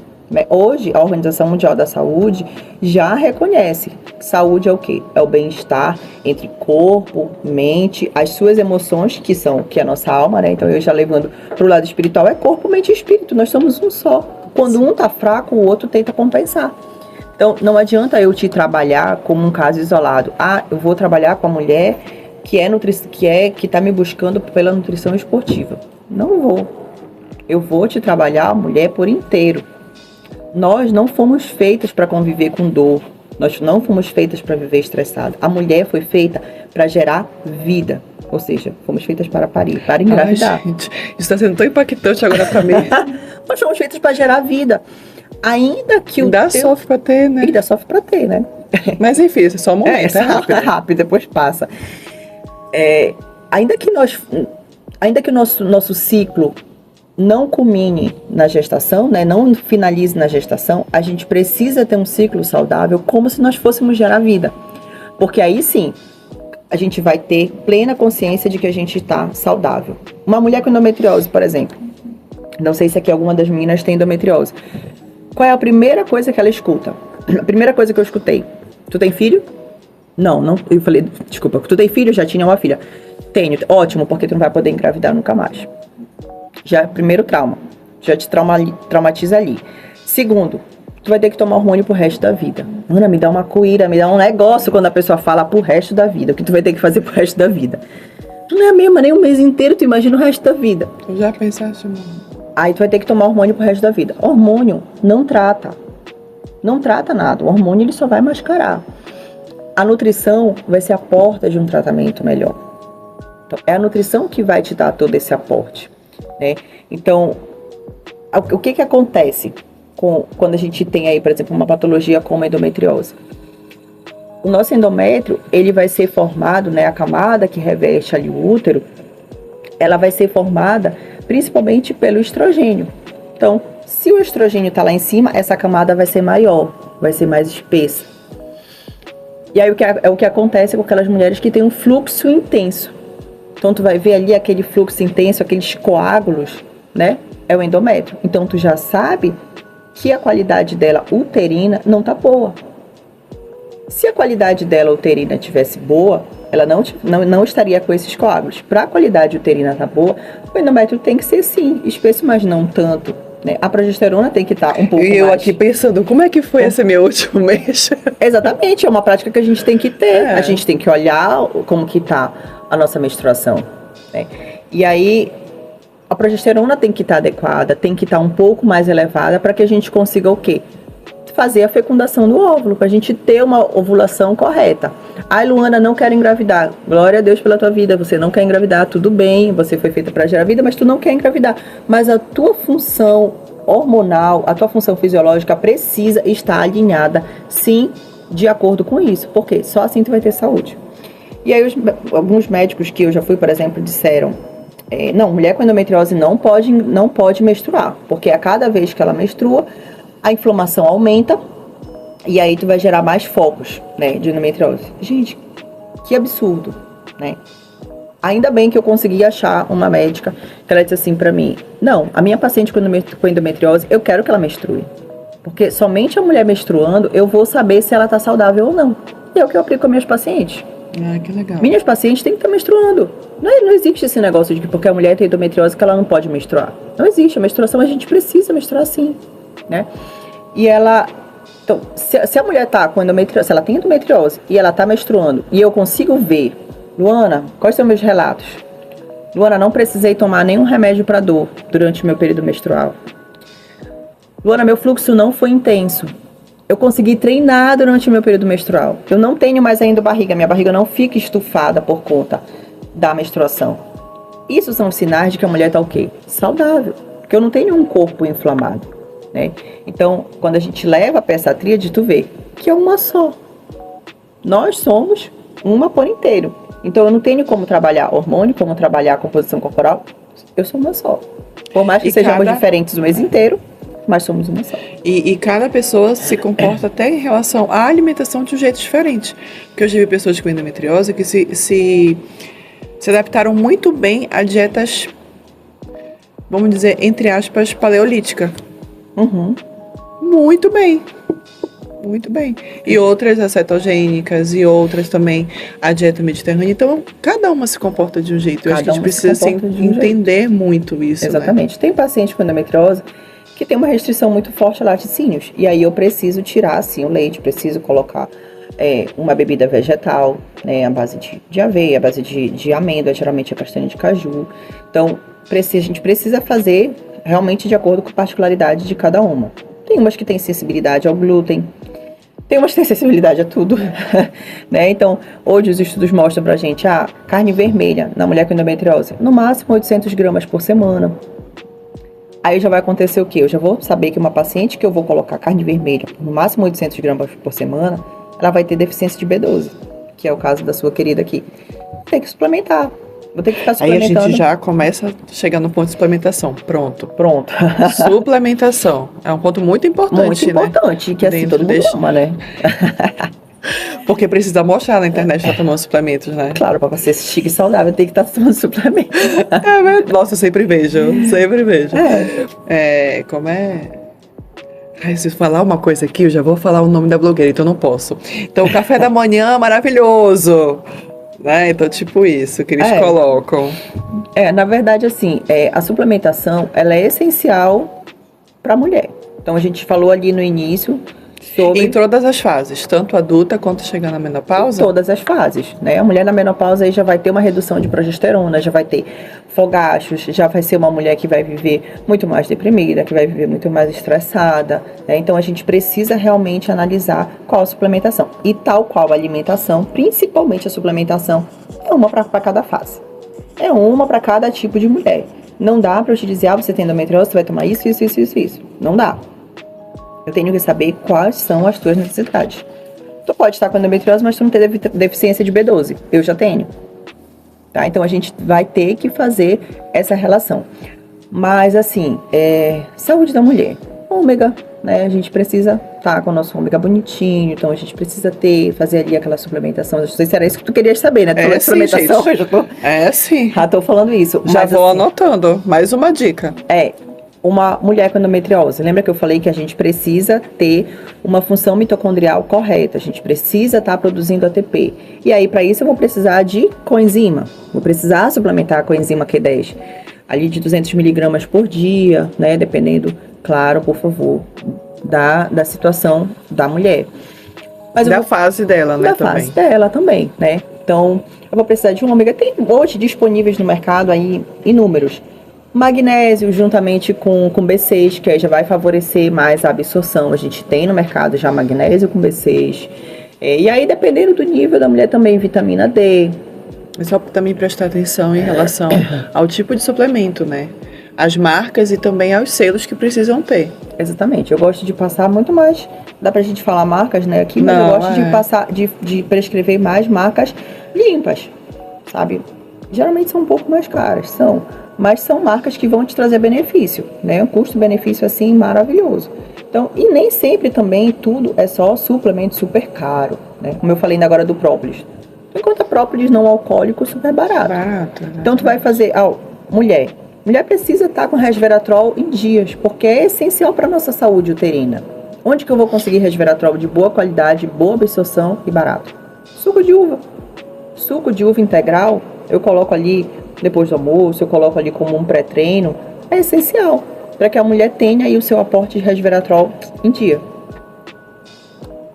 Hoje, a Organização Mundial da Saúde já reconhece que saúde é o quê? É o bem-estar entre corpo, mente, as suas emoções, que é a nossa alma, né? Então, eu já levando para o lado espiritual, é corpo, mente e espírito. Nós somos um só. Quando um tá fraco, o outro tenta compensar. Então, não adianta eu te trabalhar como um caso isolado. Eu vou trabalhar com a mulher que tá me buscando pela nutrição esportiva. Não vou. Eu vou te trabalhar a mulher por inteiro. Nós não fomos feitas para conviver com dor. Nós não fomos feitas para viver estressada. A mulher foi feita para gerar vida. Ou seja, fomos feitas para parir, para engravidar. Gente, isso está sendo tão impactante agora para mim. Nós fomos feitas para gerar vida. Ainda que sofre para ter, né? Ainda sofre para ter, né? Mas enfim, isso é só um momento, é rápido, depois passa. Ainda que o nosso ciclo não culmine na gestação, né, não finalize na gestação, a gente precisa ter um ciclo saudável como se nós fôssemos gerar vida. Porque aí sim, a gente vai ter plena consciência de que a gente está saudável. Uma mulher com endometriose, por exemplo. Não sei se aqui alguma das meninas tem endometriose. qual é a primeira coisa que ela escuta? A primeira coisa que eu escutei: tu tem filho? Não. Eu falei, desculpa, tu tem filho? Já tinha uma filha. Tenho. Ótimo, porque tu não vai poder engravidar nunca mais. Já, primeiro trauma. Já te traumatiza ali. Segundo, tu vai ter que tomar hormônio pro resto da vida. Ana, me dá uma coíra, me dá um negócio quando a pessoa fala pro resto da vida. O que tu vai ter que fazer pro resto da vida? Tu não é a mesma, nem um mês inteiro, tu imagina o resto da vida. Tu já pensaste, mano? Aí tu vai ter que tomar hormônio pro resto da vida. Hormônio não trata. Não trata nada. O hormônio ele só vai mascarar. A nutrição vai ser a porta de um tratamento melhor. Então, é a nutrição que vai te dar todo esse aporte, né? Então, o que acontece quando a gente tem aí, por exemplo, uma patologia como a endometriose? O nosso endométrio, ele vai ser formado, né? A camada que reveste ali o útero, ela vai ser formada principalmente pelo estrogênio. Então, se o estrogênio está lá em cima, essa camada vai ser maior, vai ser mais espessa. E aí o que acontece com aquelas mulheres que têm um fluxo intenso. Então tu vai ver ali aquele fluxo intenso, aqueles coágulos, né? É o endométrio. Então tu já sabe que a qualidade dela uterina não tá boa. Se a qualidade dela uterina tivesse boa, ela não estaria com esses coágulos. Para a qualidade uterina estar boa, o endométrio tem que ser sim, espesso, mas não tanto. Né? A progesterona tem que estar um pouco mais... E eu aqui pensando, como é que foi esse meu último mês? Exatamente, é uma prática que a gente tem que ter. A gente tem que olhar como que está a nossa menstruação. Né? E aí, a progesterona tem que estar adequada, tem que estar um pouco mais elevada para que a gente consiga o quê? Fazer a fecundação do óvulo, para a gente ter uma ovulação correta. Ai, Luana, não quero engravidar. Glória a Deus pela tua vida, você não quer engravidar, tudo bem, você foi feita para gerar vida, mas tu não quer engravidar. Mas a tua função hormonal, a tua função fisiológica precisa estar alinhada, sim, de acordo com isso. Porque só assim tu vai ter saúde. E aí alguns médicos que eu já fui, por exemplo, disseram, não, mulher com endometriose não pode menstruar, porque a cada vez que ela menstrua, a inflamação aumenta e aí tu vai gerar mais focos, né, de endometriose. Gente, que absurdo, né? Ainda bem que eu consegui achar uma médica que ela disse assim pra mim, não, a minha paciente com endometriose, eu quero que ela menstrue. Porque somente a mulher menstruando, eu vou saber se ela tá saudável ou não. E é o que eu aplico com as minhas pacientes. Ah, que legal. Minhas pacientes têm que estar menstruando. Não existe esse negócio de que porque a mulher tem endometriose que ela não pode menstruar. Não existe. A menstruação, a gente precisa menstruar sim, né? E ela... Então, se a mulher tá com endometriose, se ela tem endometriose e ela tá menstruando, e eu consigo ver, Luana, quais são meus relatos? Luana, não precisei tomar nenhum remédio para dor durante o meu período menstrual. Luana, meu fluxo não foi intenso. Eu consegui treinar durante o meu período menstrual. Eu não tenho mais ainda barriga. Minha barriga não fica estufada por conta da menstruação. Isso são sinais de que a mulher está o quê? Saudável. Porque eu não tenho um corpo inflamado. Né? Então, quando a gente leva para essa tríade, tu vê que é uma só. Nós somos uma por inteiro. Então, eu não tenho como trabalhar hormônio, como trabalhar a composição corporal. Eu sou uma só. Por mais que sejamos diferentes o mês inteiro, mas somos uma só. E cada pessoa se comporta até em relação à alimentação de um jeito diferente. Porque eu já vi pessoas com endometriose que se adaptaram muito bem a dietas, vamos dizer, entre aspas, paleolítica. Uhum. Muito bem. Muito bem. E outras as cetogênicas e outras também a dieta mediterrânea. Então, cada uma se comporta de um jeito. Eu acho que a gente precisa assim, entender muito isso. Exatamente. Né? Tem paciente com endometriose que tem uma restrição muito forte a laticínios. E aí eu preciso tirar, assim, o leite, preciso colocar uma bebida vegetal, né, à base de aveia, à base de amêndoa, geralmente é castanha de caju. Então, a gente precisa fazer realmente de acordo com a particularidade de cada uma. Tem umas que têm sensibilidade ao glúten, tem umas que têm sensibilidade a tudo, né? Então, hoje os estudos mostram pra gente, carne vermelha na mulher com endometriose, no máximo 800 gramas por semana. Aí já vai acontecer o quê? Eu já vou saber que uma paciente que eu vou colocar carne vermelha no máximo 800 gramas por semana, ela vai ter deficiência de B12, que é o caso da sua querida aqui. Tem que suplementar. Vou ter que ficar suplementando. Aí a gente já começa a chegar no ponto de suplementação. Pronto. Suplementação. É um ponto muito importante, muito importante, que assim todo mundo ama, né? Porque precisa mostrar na internet que tá tomando suplementos, né? Claro, pra você ser chique e saudável, tem que estar tomando suplemento. Nossa, eu sempre vejo. Como é? Ai, se eu falar uma coisa aqui, eu já vou falar o nome da blogueira, então não posso. Então, o café da manhã maravilhoso, né? Então, tipo isso que eles colocam. Na verdade, assim, a suplementação, ela é essencial para a mulher. Então, a gente falou ali no início sobre... Em todas as fases, tanto adulta quanto chegando na menopausa? Em todas as fases, né? A mulher na menopausa aí já vai ter uma redução de progesterona, já vai ter fogachos, já vai ser uma mulher que vai viver muito mais deprimida, que vai viver muito mais estressada, né? Então a gente precisa realmente analisar qual a suplementação. E tal qual a alimentação, principalmente a suplementação, é uma para cada fase. É uma para cada tipo de mulher. Não dá para eu te dizer, você tem endometriose, você vai tomar isso. Não dá. Eu tenho que saber quais são as tuas necessidades. Tu pode estar com endometriose, mas tu não tem deficiência de B12. Eu já tenho. Tá? Então, a gente vai ter que fazer essa relação. Mas, assim, saúde da mulher. Ômega, né? A gente precisa estar com o nosso ômega bonitinho. Então, a gente precisa fazer ali aquela suplementação. Não sei se era isso que tu querias saber, né? Tu falou suplementação, gente. Sim. Já tô falando isso. Já vou anotando. Mais uma dica. Uma mulher com endometriose, lembra que eu falei que a gente precisa ter uma função mitocondrial correta, a gente precisa estar produzindo ATP. E aí, para isso, eu vou precisar de coenzima, vou precisar suplementar a coenzima Q10, ali de 200 miligramas por dia, né, dependendo, claro, por favor, da situação da mulher. Mas da fase dela, né, também. Da fase dela também, né. Então, eu vou precisar de um ômega, tem hoje disponíveis no mercado aí, inúmeros. Magnésio juntamente com B6, que aí já vai favorecer mais a absorção. A gente tem no mercado já magnésio com B6. E aí, dependendo do nível da mulher, também vitamina D. É só também prestar atenção em relação ao tipo de suplemento, né? As marcas e também aos selos que precisam ter. Exatamente. Eu gosto de passar muito mais... Dá pra gente falar marcas, né, aqui, mas eu gosto de passar, de prescrever mais marcas limpas, sabe? Geralmente são um pouco mais caras, mas são marcas que vão te trazer benefício, né? Um custo-benefício, assim, maravilhoso. Então, e nem sempre também tudo é só suplemento super caro, né? Como eu falei ainda agora do própolis. Enquanto a própolis não alcoólico, super barato. Né? Então, tu vai fazer... mulher precisa estar com resveratrol em dias, porque é essencial para nossa saúde uterina. Onde que eu vou conseguir resveratrol de boa qualidade, boa absorção e barato? Suco de uva. Suco de uva integral, eu coloco ali... depois do almoço, eu coloco ali como um pré-treino, é essencial para que a mulher tenha aí o seu aporte de resveratrol em dia.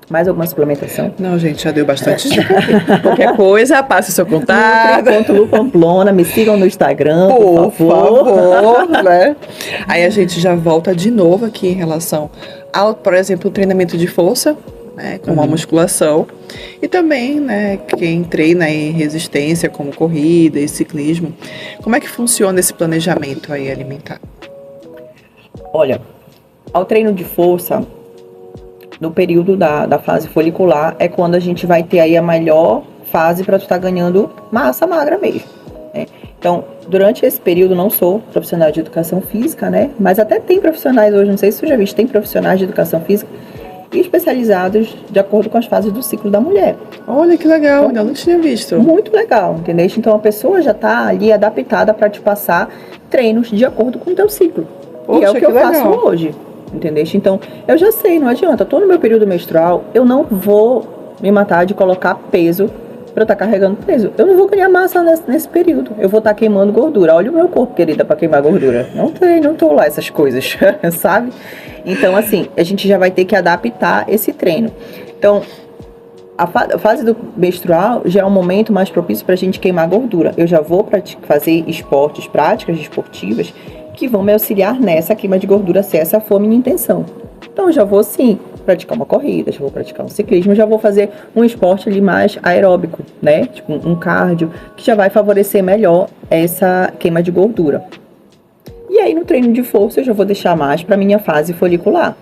Mais alguma suplementação? Não, gente, já deu bastante dica. Qualquer coisa, passe o seu contato. Pamplona, me sigam no Instagram, por favor. Né? Aí a gente já volta de novo aqui em relação ao, por exemplo, o treinamento de força, né, como a musculação, e também, né, quem treina em resistência, como corrida e ciclismo. Como é que funciona esse planejamento aí alimentar? Olha, ao treino de força, no período da fase folicular, é quando a gente vai ter aí a melhor fase para tu estar ganhando massa magra mesmo, né? Então, durante esse período, não sou profissional de educação física, né, mas até tem profissionais hoje, não sei se você já viu, tem profissionais de educação física e especializados de acordo com as fases do ciclo da mulher. Olha que legal, ainda não tinha visto. Muito legal, entendeu? Então a pessoa já está ali adaptada para te passar treinos de acordo com o teu ciclo. Poxa, e é o que eu faço hoje, entendeu? Então eu já sei, não adianta, eu tô no meu período menstrual, eu não vou me matar de colocar peso para eu estar carregando peso. Eu não vou ganhar massa nesse período. Eu vou estar queimando gordura. Olha o meu corpo, querida, para queimar gordura. Não tô lá essas coisas, sabe? Então, assim, a gente já vai ter que adaptar esse treino. Então, a fase do menstrual já é um momento mais propício para a gente queimar gordura. Eu já vou fazer esportes, práticas esportivas que vão me auxiliar nessa queima de gordura, se essa for a minha intenção. Então, eu já vou, sim, praticar uma corrida, já vou praticar um ciclismo, já vou fazer um esporte ali mais aeróbico, né? Tipo um cardio, que já vai favorecer melhor essa queima de gordura. E aí no treino de força eu já vou deixar mais para minha fase folicular,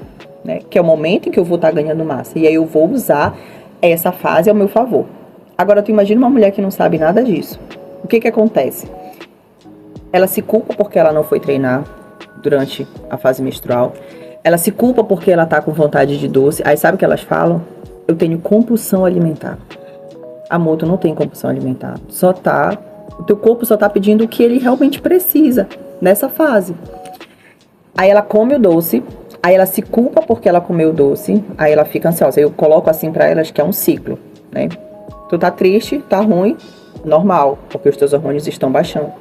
né? Que é o momento em que eu vou estar ganhando massa. E aí eu vou usar essa fase ao meu favor. Agora tu imagina uma mulher que não sabe nada disso. O que acontece? Ela se culpa porque ela não foi treinar durante a fase menstrual. Ela se culpa porque ela tá com vontade de doce. Aí sabe o que elas falam? Eu tenho compulsão alimentar. Amor, tu não tem compulsão alimentar. O teu corpo só tá pedindo o que ele realmente precisa nessa fase. Aí ela come o doce, Aí ela se culpa porque ela comeu doce, aí ela fica ansiosa. Eu coloco assim pra elas que é um ciclo, né? Tu tá triste, tá ruim, normal, porque os teus hormônios estão baixando.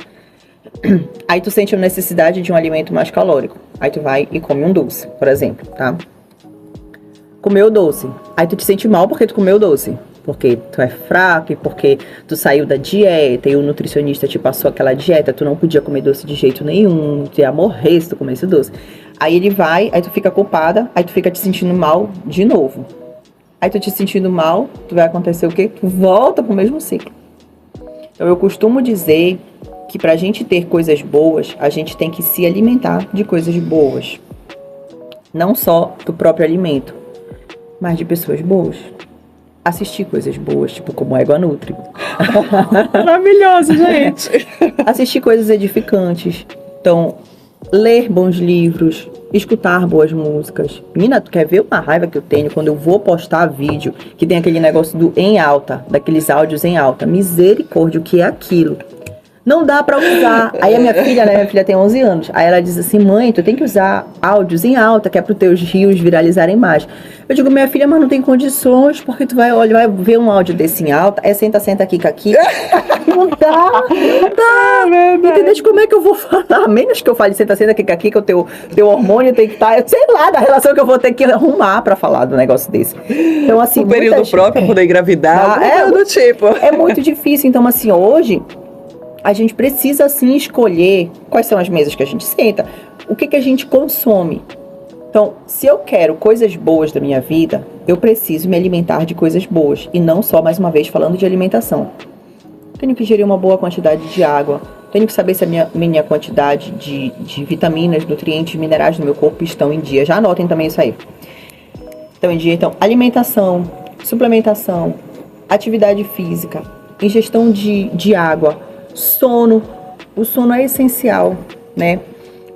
Aí tu sente a necessidade de um alimento mais calórico. Aí tu vai e come um doce, por exemplo, tá? Comeu doce. Aí tu te sente mal porque tu comeu doce. Porque tu é fraco e porque tu saiu da dieta e o nutricionista te passou aquela dieta, tu não podia comer doce de jeito nenhum, tu ia morrer se tu comesse doce. Aí ele vai, aí tu fica culpada, aí tu fica te sentindo mal de novo. Aí tu te sentindo mal, tu vai acontecer o quê? Tu volta pro mesmo ciclo. Então eu costumo dizer que pra gente ter coisas boas, a gente tem que se alimentar de coisas boas. Não só do próprio alimento, mas de pessoas boas. Assistir coisas boas, tipo como Égua Nutri. Maravilhoso, gente. Assistir coisas edificantes. Então, ler bons livros, escutar boas músicas. Menina, tu quer ver uma raiva que eu tenho quando eu vou postar vídeo que tem aquele negócio do em alta, daqueles áudios em alta. Misericórdia, o que é aquilo? Não dá pra usar. Aí a minha filha tem 11 anos. Aí ela diz assim, mãe, tu tem que usar áudios em alta, que é pro teus rios viralizarem mais. Eu digo, minha filha, mas não tem condições, porque tu vai ver um áudio desse em alta, senta aqui. Não dá. Entendeu? Como é que eu vou falar? A menos que eu fale senta aqui, que o teu hormônio tem que estar, sei lá, da relação que eu vou ter que arrumar pra falar do negócio desse. Então, assim, o período próprio, poder engravidar, do tipo. É muito difícil. Então, assim, hoje a gente precisa, assim, escolher quais são as mesas que a gente senta, o que a gente consome. Então, se eu quero coisas boas da minha vida, eu preciso me alimentar de coisas boas. E não só, mais uma vez, falando de alimentação. Tenho que ingerir uma boa quantidade de água. Tenho que saber se a minha quantidade de vitaminas, nutrientes, minerais no meu corpo estão em dia. Já anotem também isso aí. Estão em dia. Então, alimentação, suplementação, atividade física, ingestão de água, sono. O sono é essencial, né?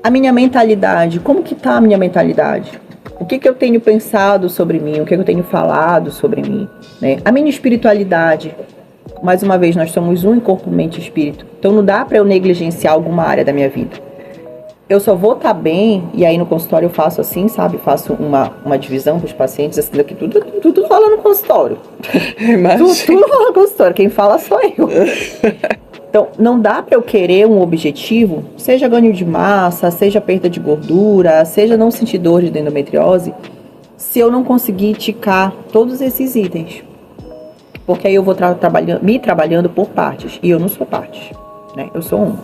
A minha mentalidade, como que tá a minha mentalidade? O que eu tenho pensado sobre mim? O que eu tenho falado sobre mim? Né? A minha espiritualidade. Mais uma vez, nós somos um em corpo, mente e espírito. Então não dá para eu negligenciar alguma área da minha vida. Eu só vou estar bem, e aí no consultório eu faço assim, sabe? Faço uma divisão para os pacientes, assim, daqui tudo rola no consultório. Tudo rola no consultório, quem fala sou eu. Então, não dá para eu querer um objetivo, seja ganho de massa, seja perda de gordura, seja não sentir dor de endometriose, se eu não conseguir ticar todos esses itens. Porque aí eu vou me trabalhando por partes, e eu não sou parte, né? Eu sou uma.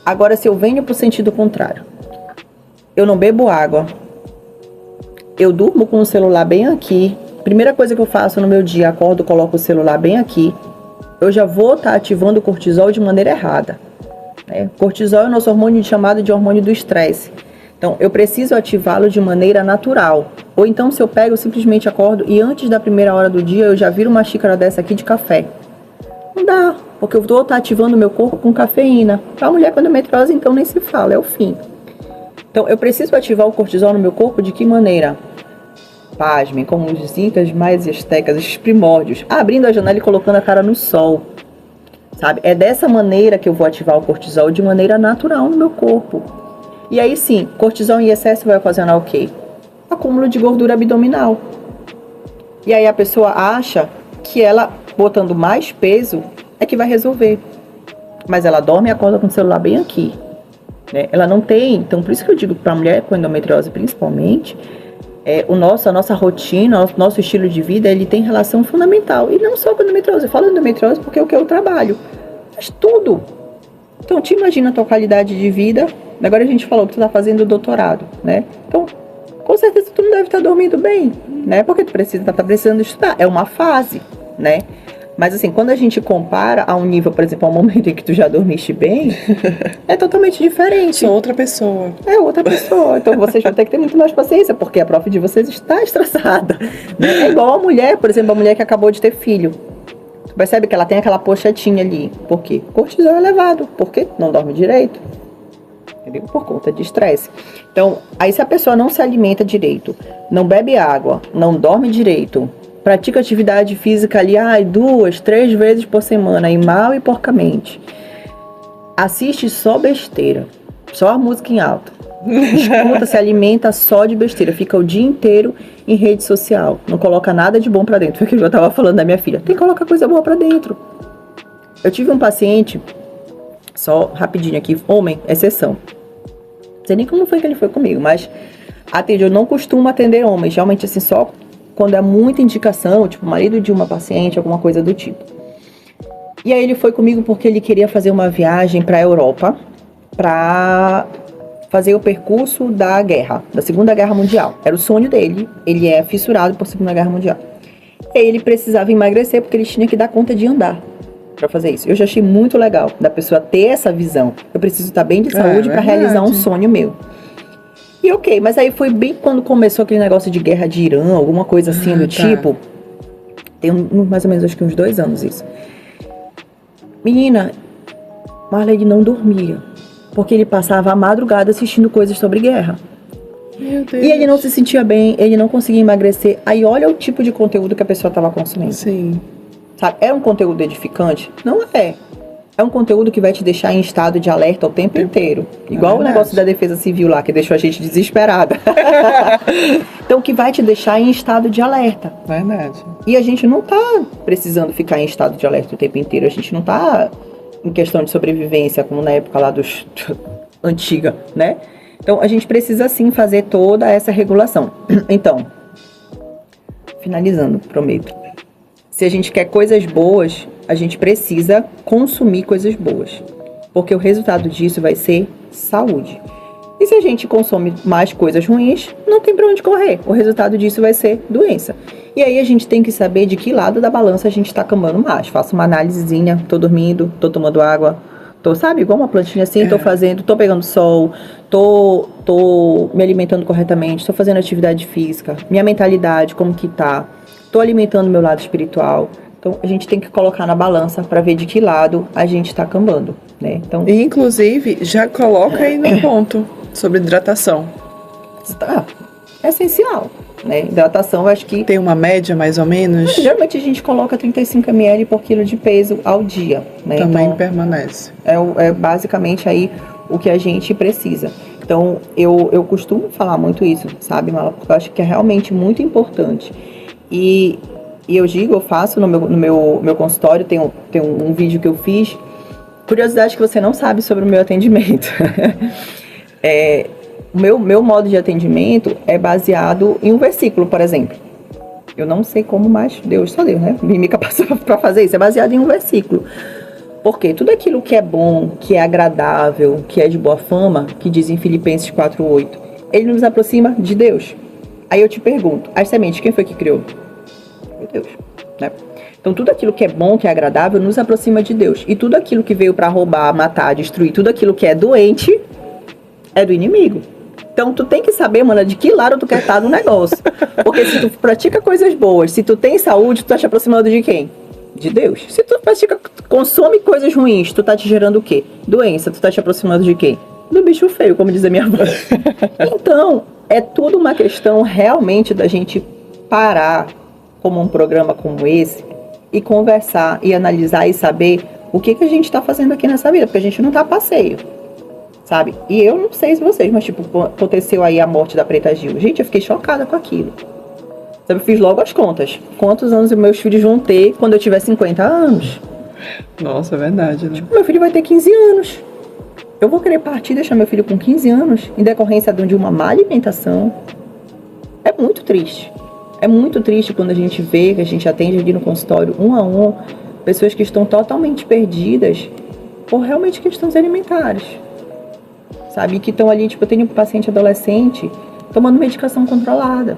Agora, se eu venho pro sentido contrário, eu não bebo água, eu durmo com o celular bem aqui, primeira coisa que eu faço no meu dia, acordo, coloco o celular bem aqui, eu já vou estar ativando o cortisol de maneira errada. Né? Cortisol é o nosso hormônio chamado de hormônio do estresse. Então, eu preciso ativá-lo de maneira natural. Ou então, se eu pego, eu simplesmente acordo e antes da primeira hora do dia, eu já viro uma xícara dessa aqui de café. Não dá, porque eu vou estar ativando o meu corpo com cafeína. Para a mulher com endometriose, então, nem se fala, é o fim. Então, eu preciso ativar o cortisol no meu corpo de que maneira? Pasmem, como os incas mais astecas, os primórdios, abrindo a janela e colocando a cara no sol, sabe? É dessa maneira que eu vou ativar o cortisol de maneira natural no meu corpo. E aí sim, cortisol em excesso vai ocasionar o quê? Acúmulo de gordura abdominal. E aí a pessoa acha que ela, botando mais peso, é que vai resolver. Mas ela dorme e acorda com o celular bem aqui. Né? Ela não tem, então por isso que eu digo para a mulher com endometriose principalmente, a nossa rotina, o nosso estilo de vida, ele tem relação fundamental. E não só com endometriose. Eu falo endometriose porque é o que eu trabalho. Faz tudo. Então, te imagina a tua qualidade de vida. Agora a gente falou que tu tá fazendo doutorado, né? Então, com certeza tu não deve estar dormindo bem, né? Porque tu tá precisando estudar. É uma fase, né? Mas assim, quando a gente compara a um nível, por exemplo, a um momento em que tu já dormiste bem, é totalmente diferente. Sou outra pessoa. É outra pessoa. Então vocês vão ter que ter muito mais paciência, porque a prof de vocês está estressada. Né? É igual a mulher, por exemplo, a mulher que acabou de ter filho. Tu percebe que ela tem aquela pochetinha ali. Por quê? Cortisol é elevado. Por quê? Não dorme direito. Entendeu? Por conta de estresse. Então, aí se a pessoa não se alimenta direito, não bebe água, não dorme direito, pratica atividade física ali, 2, 3 vezes por semana, e mal e porcamente. Assiste só besteira, só a música em alta. Escuta, se alimenta só de besteira, fica o dia inteiro em rede social, não coloca nada de bom pra dentro. Foi aquilo que eu tava falando da minha filha. Tem que colocar coisa boa pra dentro. Eu tive um paciente, só rapidinho aqui, homem, exceção. Não sei nem como foi que ele foi comigo, mas eu não costumo atender homens, realmente assim, só quando é muita indicação, tipo marido de uma paciente, alguma coisa do tipo. E aí ele foi comigo porque ele queria fazer uma viagem pra Europa, pra fazer o percurso da guerra, da Segunda Guerra Mundial. Era o sonho dele, ele é fissurado por Segunda Guerra Mundial. E aí ele precisava emagrecer porque ele tinha que dar conta de andar pra fazer isso. Eu já achei muito legal da pessoa ter essa visão. Eu preciso estar bem de saúde pra realizar um sonho meu. E ok, mas aí foi bem quando começou aquele negócio de guerra de Irã, alguma coisa assim do tipo. Tem mais ou menos, acho que uns 2 anos isso. Menina, Marley não dormia. Porque ele passava a madrugada assistindo coisas sobre guerra. Meu Deus. E ele não se sentia bem, ele não conseguia emagrecer. Aí olha o tipo de conteúdo que a pessoa estava consumindo. Sim. Sabe? É um conteúdo edificante? Não é. É um conteúdo que vai te deixar em estado de alerta o tempo inteiro. Igual o negócio da Defesa Civil lá, que deixou a gente desesperada. Então, que vai te deixar em estado de alerta. Verdade. E a gente não tá precisando ficar em estado de alerta o tempo inteiro. A gente não tá em questão de sobrevivência, como na época lá dos antiga, né? Então, a gente precisa sim fazer toda essa regulação. Então, finalizando, prometo. Se a gente quer coisas boas, a gente precisa consumir coisas boas. Porque o resultado disso vai ser saúde. E se a gente consome mais coisas ruins, não tem pra onde correr. O resultado disso vai ser doença. E aí a gente tem que saber de que lado da balança a gente tá cambando mais. Faço uma análisezinha, tô dormindo, tô tomando água, tô, sabe, igual uma plantinha assim, tô pegando sol, tô me alimentando corretamente, tô fazendo atividade física, minha mentalidade, como que tá, tô alimentando meu lado espiritual. Então, a gente tem que colocar na balança para ver de que lado a gente está cambando, né? Então, E, inclusive, já coloca aí no ponto sobre hidratação. é essencial, né? Hidratação, eu acho que... Tem uma média, mais ou menos? Geralmente a gente coloca 35 ml por quilo de peso ao dia, né? Também então, permanece. É basicamente aí o que a gente precisa. Então, eu costumo falar muito isso, sabe, Mala? Porque eu acho que é realmente muito importante. E eu digo, eu faço no meu consultório, tem um vídeo que eu fiz. Curiosidade que você não sabe sobre o meu atendimento. O meu modo de atendimento é baseado em um versículo, por exemplo. Eu não sei como, mas Deus, só Deus, né? Me capacitou para fazer isso. É baseado em um versículo. Porque tudo aquilo que é bom, que é agradável, que é de boa fama, que diz em Filipenses 4:8, ele nos aproxima de Deus. Aí eu te pergunto, as sementes, quem foi que criou? Meu Deus, né? Então tudo aquilo que é bom, que é agradável, nos aproxima de Deus. E tudo aquilo que veio para roubar, matar, destruir, tudo aquilo que é doente, é do inimigo. Então tu tem que saber, mana, de que lado tu quer estar no negócio. Porque se tu pratica coisas boas, se tu tem saúde, tu tá te aproximando de quem? De Deus. Se tu consome coisas ruins, tu tá te gerando o quê? Doença, tu tá te aproximando de quem? Do bicho feio, como diz a minha avó. Então, é tudo uma questão realmente da gente parar como um programa como esse e conversar e analisar e saber o que a gente está fazendo aqui nessa vida, porque a gente não tá a passeio, sabe? E eu não sei se vocês, mas tipo, aconteceu aí a morte da Preta Gil. Gente, eu fiquei chocada com aquilo. Sabe, eu fiz logo as contas. Quantos anos meus filhos vão ter quando eu tiver 50 anos? Nossa, é verdade, né? Tipo, meu filho vai ter 15 anos. Eu vou querer partir e deixar meu filho com 15 anos em decorrência de uma má alimentação. É muito triste. É muito triste quando a gente vê, que a gente atende ali no consultório, um a um, pessoas que estão totalmente perdidas por realmente questões alimentares. Sabe? Que estão ali, tipo, eu tenho um paciente adolescente tomando medicação controlada.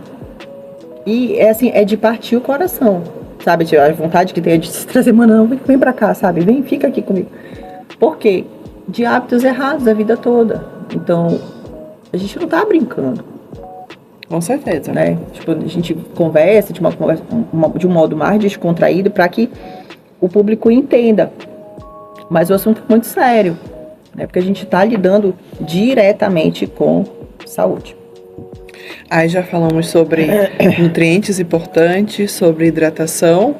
E é assim, é de partir o coração. Sabe? A vontade que tem é de se trazer, mano, vem pra cá, sabe? Vem, fica aqui comigo. Por quê? De hábitos errados a vida toda. Então, a gente não tá brincando. Com certeza. Né? Tipo, a gente conversa de um modo mais descontraído para que o público entenda. Mas o assunto é muito sério, né? Porque a gente está lidando diretamente com saúde. Aí já falamos sobre nutrientes importantes, sobre hidratação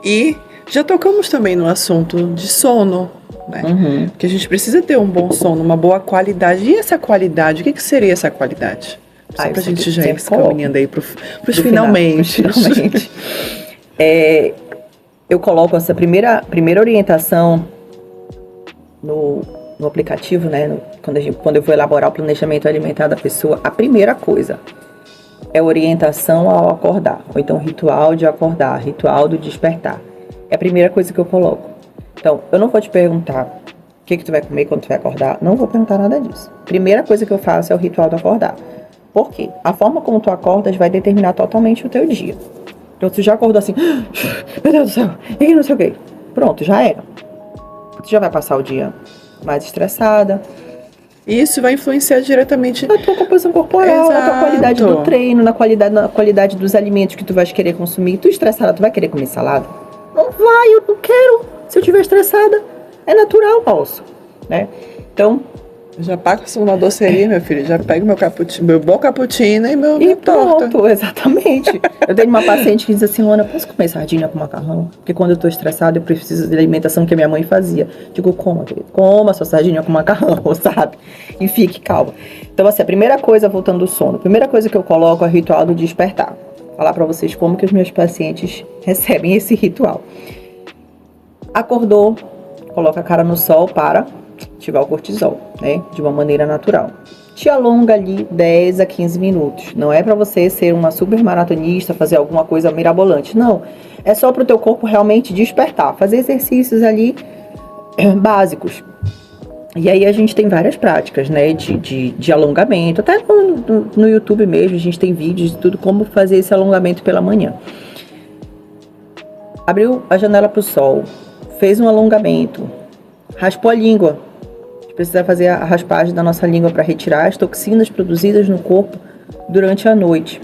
e Já tocamos também no assunto de sono, né? Porque a gente precisa ter um bom sono, uma boa qualidade. E essa qualidade, o que seria essa qualidade? Só pra gente já ir caminhando aí pros finalmente. Finalmente. Eu coloco essa primeira orientação no aplicativo, né? Quando eu vou elaborar o planejamento alimentar da pessoa, a primeira coisa é orientação ao acordar, ou então ritual de acordar, ritual do despertar. É a primeira coisa que eu coloco. Então, eu não vou te perguntar o que tu vai comer quando tu vai acordar, não vou perguntar nada disso. Primeira coisa que eu faço é o ritual do acordar. Por quê? A forma como tu acordas vai determinar totalmente o teu dia. Então, tu já acordou assim, meu Deus do céu, e não sei o quê. Pronto, já era. Tu já vai passar o dia mais estressada. Isso vai influenciar diretamente na tua composição corporal, na tua qualidade do treino, na qualidade dos alimentos que tu vais querer consumir. Tu estressada, tu vai querer comer salada? Não vai, eu não quero. Se eu estiver estressada, é natural, nosso, né? Então, já passo uma doceria, meu filho. Já pego meu bom cappuccino e meu pronto, torta. Exatamente. Eu tenho uma paciente que diz assim, Luana, posso comer sardinha com macarrão? Porque quando eu tô estressada, eu preciso de alimentação que a minha mãe fazia. Digo, coma, querido. Coma sua sardinha com macarrão, sabe? E fique calma. Então, assim, a primeira coisa, voltando do sono, a primeira coisa que eu coloco é o ritual do despertar. Vou falar pra vocês como que os meus pacientes recebem esse ritual. Acordou, coloca a cara no sol para ativar o cortisol, né? De uma maneira natural. Te alonga ali 10 a 15 minutos. Não é para você ser uma super maratonista, fazer alguma coisa mirabolante. Não. É só para o teu corpo realmente despertar. Fazer exercícios ali básicos. E aí a gente tem várias práticas, né? De alongamento. Até no YouTube mesmo, a gente tem vídeos de tudo como fazer esse alongamento pela manhã. Abriu a janela para o sol. Fez um alongamento. Raspou a língua. A gente precisa fazer a raspagem da nossa língua para retirar as toxinas produzidas no corpo durante a noite.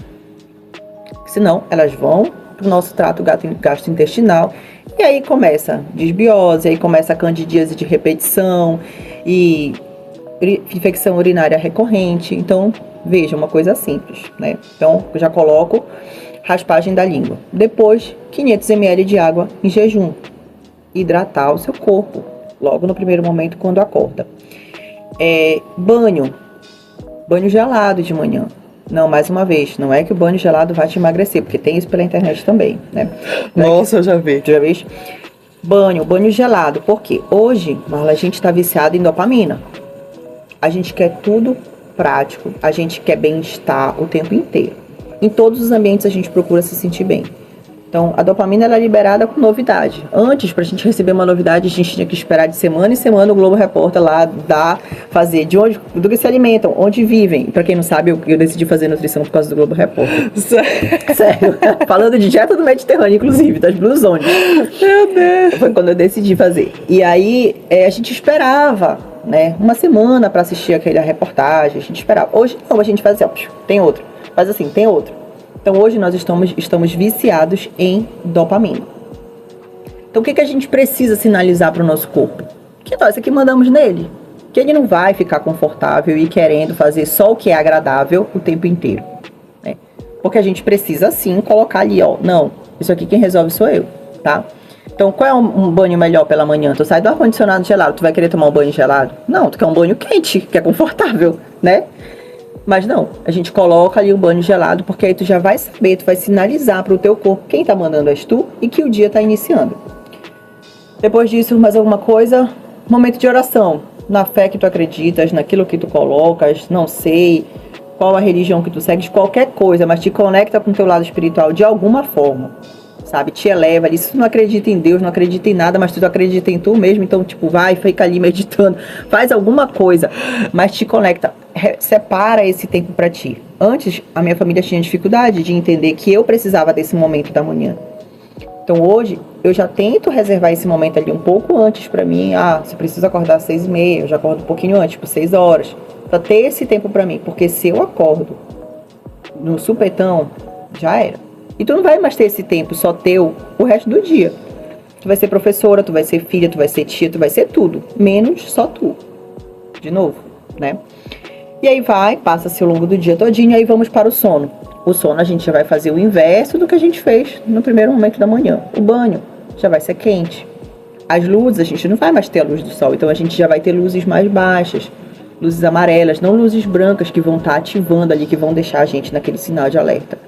Senão, elas vão para o nosso trato gastrointestinal. E aí começa desbiose, aí começa a candidíase de repetição e infecção urinária recorrente. Então, veja, uma coisa simples, né? Então, eu já coloco raspagem da língua. Depois, 500 ml de água em jejum. Hidratar o seu corpo. Logo no primeiro momento, quando acorda. Banho gelado de manhã. Não, mais uma vez, não é que o banho gelado vai te emagrecer, porque tem isso pela internet também, né? Nossa, eu já vi. Já vi? Banho gelado. Por quê? Hoje, Marla, a gente está viciado em dopamina. A gente quer tudo prático, a gente quer bem-estar o tempo inteiro. Em todos os ambientes a gente procura se sentir bem. Então, a dopamina ela é liberada com novidade. Antes, para a gente receber uma novidade, a gente tinha que esperar de semana em semana o Globo Repórter lá fazer do que se alimentam, onde vivem. Para quem não sabe, eu decidi fazer nutrição por causa do Globo Repórter. Sério. Falando de dieta do Mediterrâneo, inclusive, das Blue Zones. Meu Deus. Foi quando eu decidi fazer. E aí, a gente esperava, né, uma semana para assistir aquela reportagem. A gente esperava. Hoje, não, a gente faz assim, ó, tem outro. Faz assim, tem outro. Então, hoje nós estamos viciados em dopamina. Então, o que a gente precisa sinalizar para o nosso corpo? Que nós aqui mandamos nele. Que ele não vai ficar confortável e querendo fazer só o que é agradável o tempo inteiro, né? Porque a gente precisa, sim, colocar ali, ó. Não, isso aqui quem resolve sou eu, tá? Então, qual é um banho melhor pela manhã? Tu sai do ar-condicionado gelado, tu vai querer tomar um banho gelado? Não, tu quer um banho quente, que é confortável, né? Mas não, a gente coloca ali o banho gelado, porque aí tu já vai saber, tu vai sinalizar para o teu corpo quem tá mandando és tu e que o dia tá iniciando. Depois disso, mais alguma coisa? Momento de oração. Na fé que tu acreditas, naquilo que tu colocas, não sei qual a religião que tu segues, qualquer coisa, mas te conecta com o teu lado espiritual de alguma forma, sabe? Te eleva ali. Se tu não acredita em Deus, não acredita em nada, mas tu acredita em tu mesmo, então, tipo, vai, fica ali meditando, faz alguma coisa, mas te conecta. Separa esse tempo para ti. Antes, a minha família tinha dificuldade de entender que eu precisava desse momento da manhã. Então, hoje, eu já tento reservar esse momento ali um pouco antes para mim. Você precisa acordar às 6h30, eu já acordo um pouquinho antes, tipo 6 horas. Pra ter esse tempo para mim, porque se eu acordo no supetão, já era. E tu não vai mais ter esse tempo só teu o resto do dia. Tu vai ser professora, tu vai ser filha, tu vai ser tia, tu vai ser tudo. Menos só tu. De novo, né? E aí passa-se ao longo do dia todinho, aí vamos para o sono. O sono a gente já vai fazer o inverso do que a gente fez no primeiro momento da manhã. O banho. já vai ser quente. As luzes, a gente não vai mais ter a luz do sol, então a gente já vai ter luzes mais baixas, luzes amarelas, não luzes brancas que vão estar ativando ali, que vão deixar a gente naquele sinal de alerta.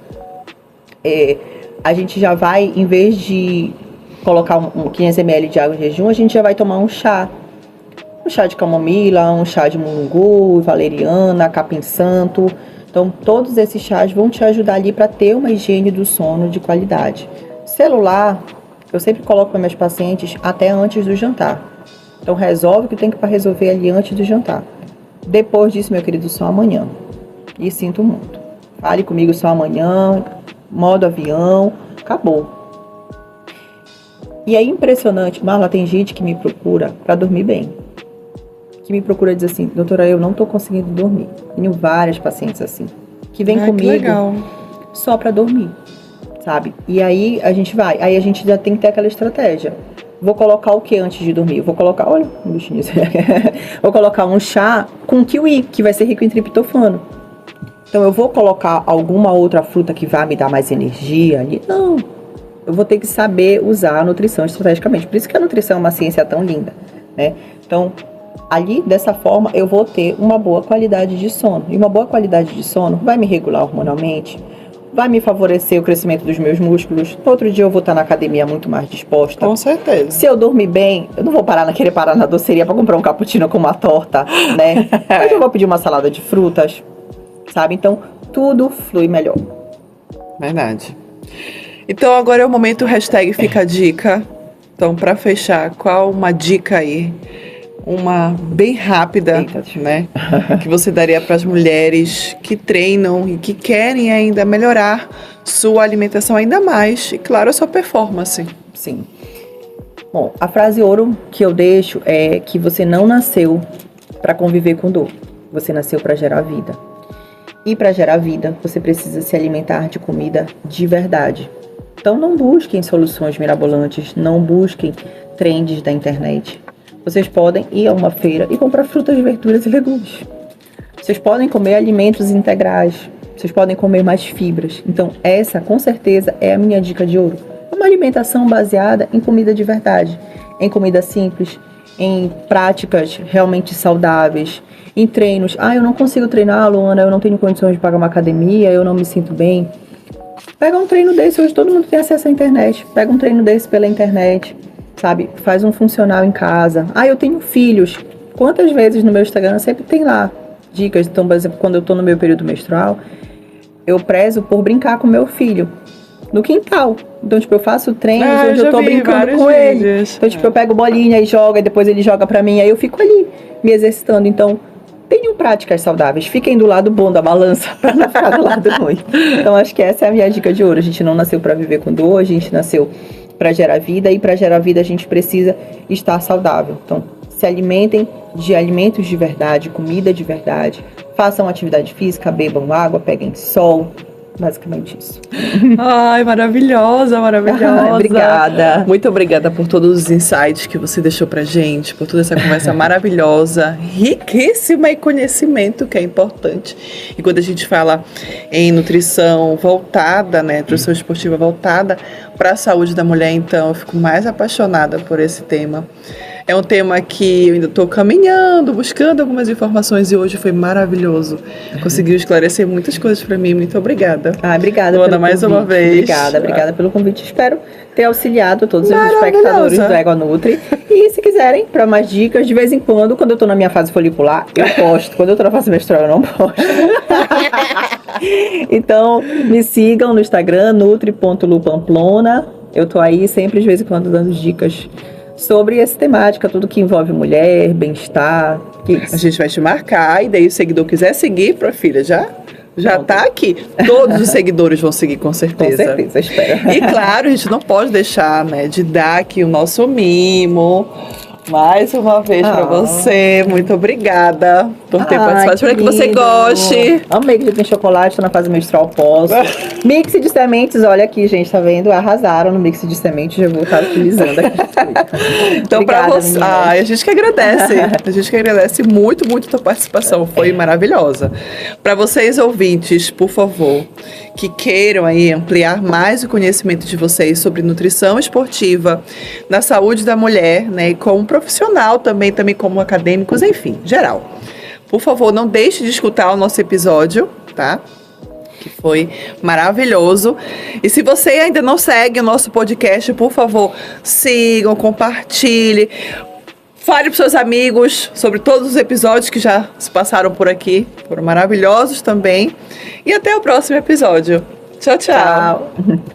A gente já vai, em vez de colocar 500 ml de água em jejum, a gente já vai tomar um chá de camomila, um chá de mulungu, valeriana, capim-santo. Então, todos esses chás vão te ajudar ali para ter uma higiene do sono de qualidade. Celular, eu sempre coloco para meus pacientes até antes do jantar. Então, resolve o que tem que para resolver ali antes do jantar. Depois disso, meu querido, só amanhã. E sinto muito. Fale comigo só amanhã, modo avião, acabou. E é impressionante, Marla, tem gente que me procura para dormir bem. Que me procura e diz assim, doutora, eu não tô conseguindo dormir. Tenho várias pacientes assim, que vêm comigo só para dormir, sabe? E aí a gente vai, aí a gente já tem que ter aquela estratégia. Vou colocar o que antes de dormir? Vou colocar, olha, um bichinho. Vou colocar um chá com kiwi, que vai ser rico em triptofano. Então eu vou colocar alguma outra fruta que vai me dar mais energia ali? Não. Eu vou ter que saber usar a nutrição estrategicamente. Por isso que a nutrição é uma ciência tão linda, né? Então, ali, dessa forma, eu vou ter uma boa qualidade de sono. E uma boa qualidade de sono vai me regular hormonalmente, vai me favorecer o crescimento dos meus músculos. No outro dia eu vou estar na academia muito mais disposta. Com certeza. Se eu dormir bem, eu não vou querer parar na doceria para comprar um cappuccino com uma torta, né? Mas eu vou pedir uma salada de frutas, sabe? Então, tudo flui melhor. Verdade. Então, agora é o momento #fica a dica. Então, para fechar, qual uma dica aí? Uma bem rápida, né? Que você daria para as mulheres que treinam e que querem ainda melhorar sua alimentação ainda mais e, claro, a sua performance. Sim. Bom, a frase ouro que eu deixo é que você não nasceu para conviver com dor. Você nasceu para gerar vida. E para gerar vida, você precisa se alimentar de comida de verdade. Então não busquem soluções mirabolantes, não busquem trends da internet. Vocês podem ir a uma feira e comprar frutas, verduras e legumes. Vocês podem comer alimentos integrais. Vocês podem comer mais fibras. Então, essa, com certeza, é a minha dica de ouro. Uma alimentação baseada em comida de verdade. Em comida simples, em práticas realmente saudáveis, em treinos. Eu não consigo treinar, Luana, eu não tenho condições de pagar uma academia, eu não me sinto bem. Pega um treino desse, hoje todo mundo tem acesso à internet. Pega um treino desse pela internet. Sabe, faz um funcional em casa. Eu tenho filhos. Quantas vezes no meu Instagram sempre tem lá dicas. Então, por exemplo, quando eu tô no meu período menstrual, eu prezo por brincar com meu filho no quintal. Então, tipo, eu faço treinos onde eu tô brincando com ele. Então, tipo, eu pego bolinha e jogo, e depois ele joga pra mim, aí eu fico ali me exercitando. Então, tenham práticas saudáveis. Fiquem do lado bom da balança pra não ficar do lado ruim. Então, acho que essa é a minha dica de ouro. A gente não nasceu pra viver com dor, a gente nasceu para gerar vida, e para gerar vida a gente precisa estar saudável. Então, se alimentem de alimentos de verdade, comida de verdade, façam atividade física, bebam água, peguem sol, basicamente isso. Ai, maravilhosa. Obrigada. Muito obrigada por todos os insights que você deixou pra gente, por toda essa conversa maravilhosa, riquíssima em conhecimento, que é importante. E quando a gente fala em nutrição voltada, né, nutrição esportiva voltada para a saúde da mulher, então eu fico mais apaixonada por esse tema. É um tema que eu ainda estou caminhando, buscando algumas informações, e hoje foi maravilhoso. Conseguiu esclarecer muitas coisas para mim. Muito obrigada. Obrigada, Luana, mais uma vez. Obrigada pelo convite. Espero ter auxiliado todos os espectadores do Égua Nutri. E se quiserem, para mais dicas, de vez em quando eu estou na minha fase folicular, eu posto. Quando eu estou na fase menstrual, eu não posto. Então, me sigam no Instagram, nutri.lupamplona. Eu estou aí sempre, de vez em quando, dando dicas sobre essa temática, tudo que envolve mulher, bem-estar. A gente vai te marcar, e daí o seguidor quiser seguir, filha, já tá aqui. Todos os seguidores vão seguir, com certeza. Com certeza, espero. E claro, a gente não pode deixar, né, de dar aqui o nosso mimo. Mais uma vez para você. Muito obrigada. por ter participado. Espero que você goste. Amei que já tem chocolate, estou na fase menstrual pós. Mix de sementes, olha aqui, gente, tá vendo? Arrasaram no mix de sementes, já vou estar utilizando aqui. Então, para você. A gente que agradece. A gente que agradece muito, muito a tua participação. Foi maravilhosa. Para vocês, ouvintes, por favor, que queiram aí ampliar mais o conhecimento de vocês sobre nutrição esportiva, na saúde da mulher, né? E como profissional também como acadêmicos, enfim, geral. Por favor, não deixe de escutar o nosso episódio, tá? Que foi maravilhoso. E se você ainda não segue o nosso podcast, por favor, sigam, compartilhe. Fale para seus amigos sobre todos os episódios que já se passaram por aqui. Foram maravilhosos também. E até o próximo episódio. Tchau, tchau. Tchau.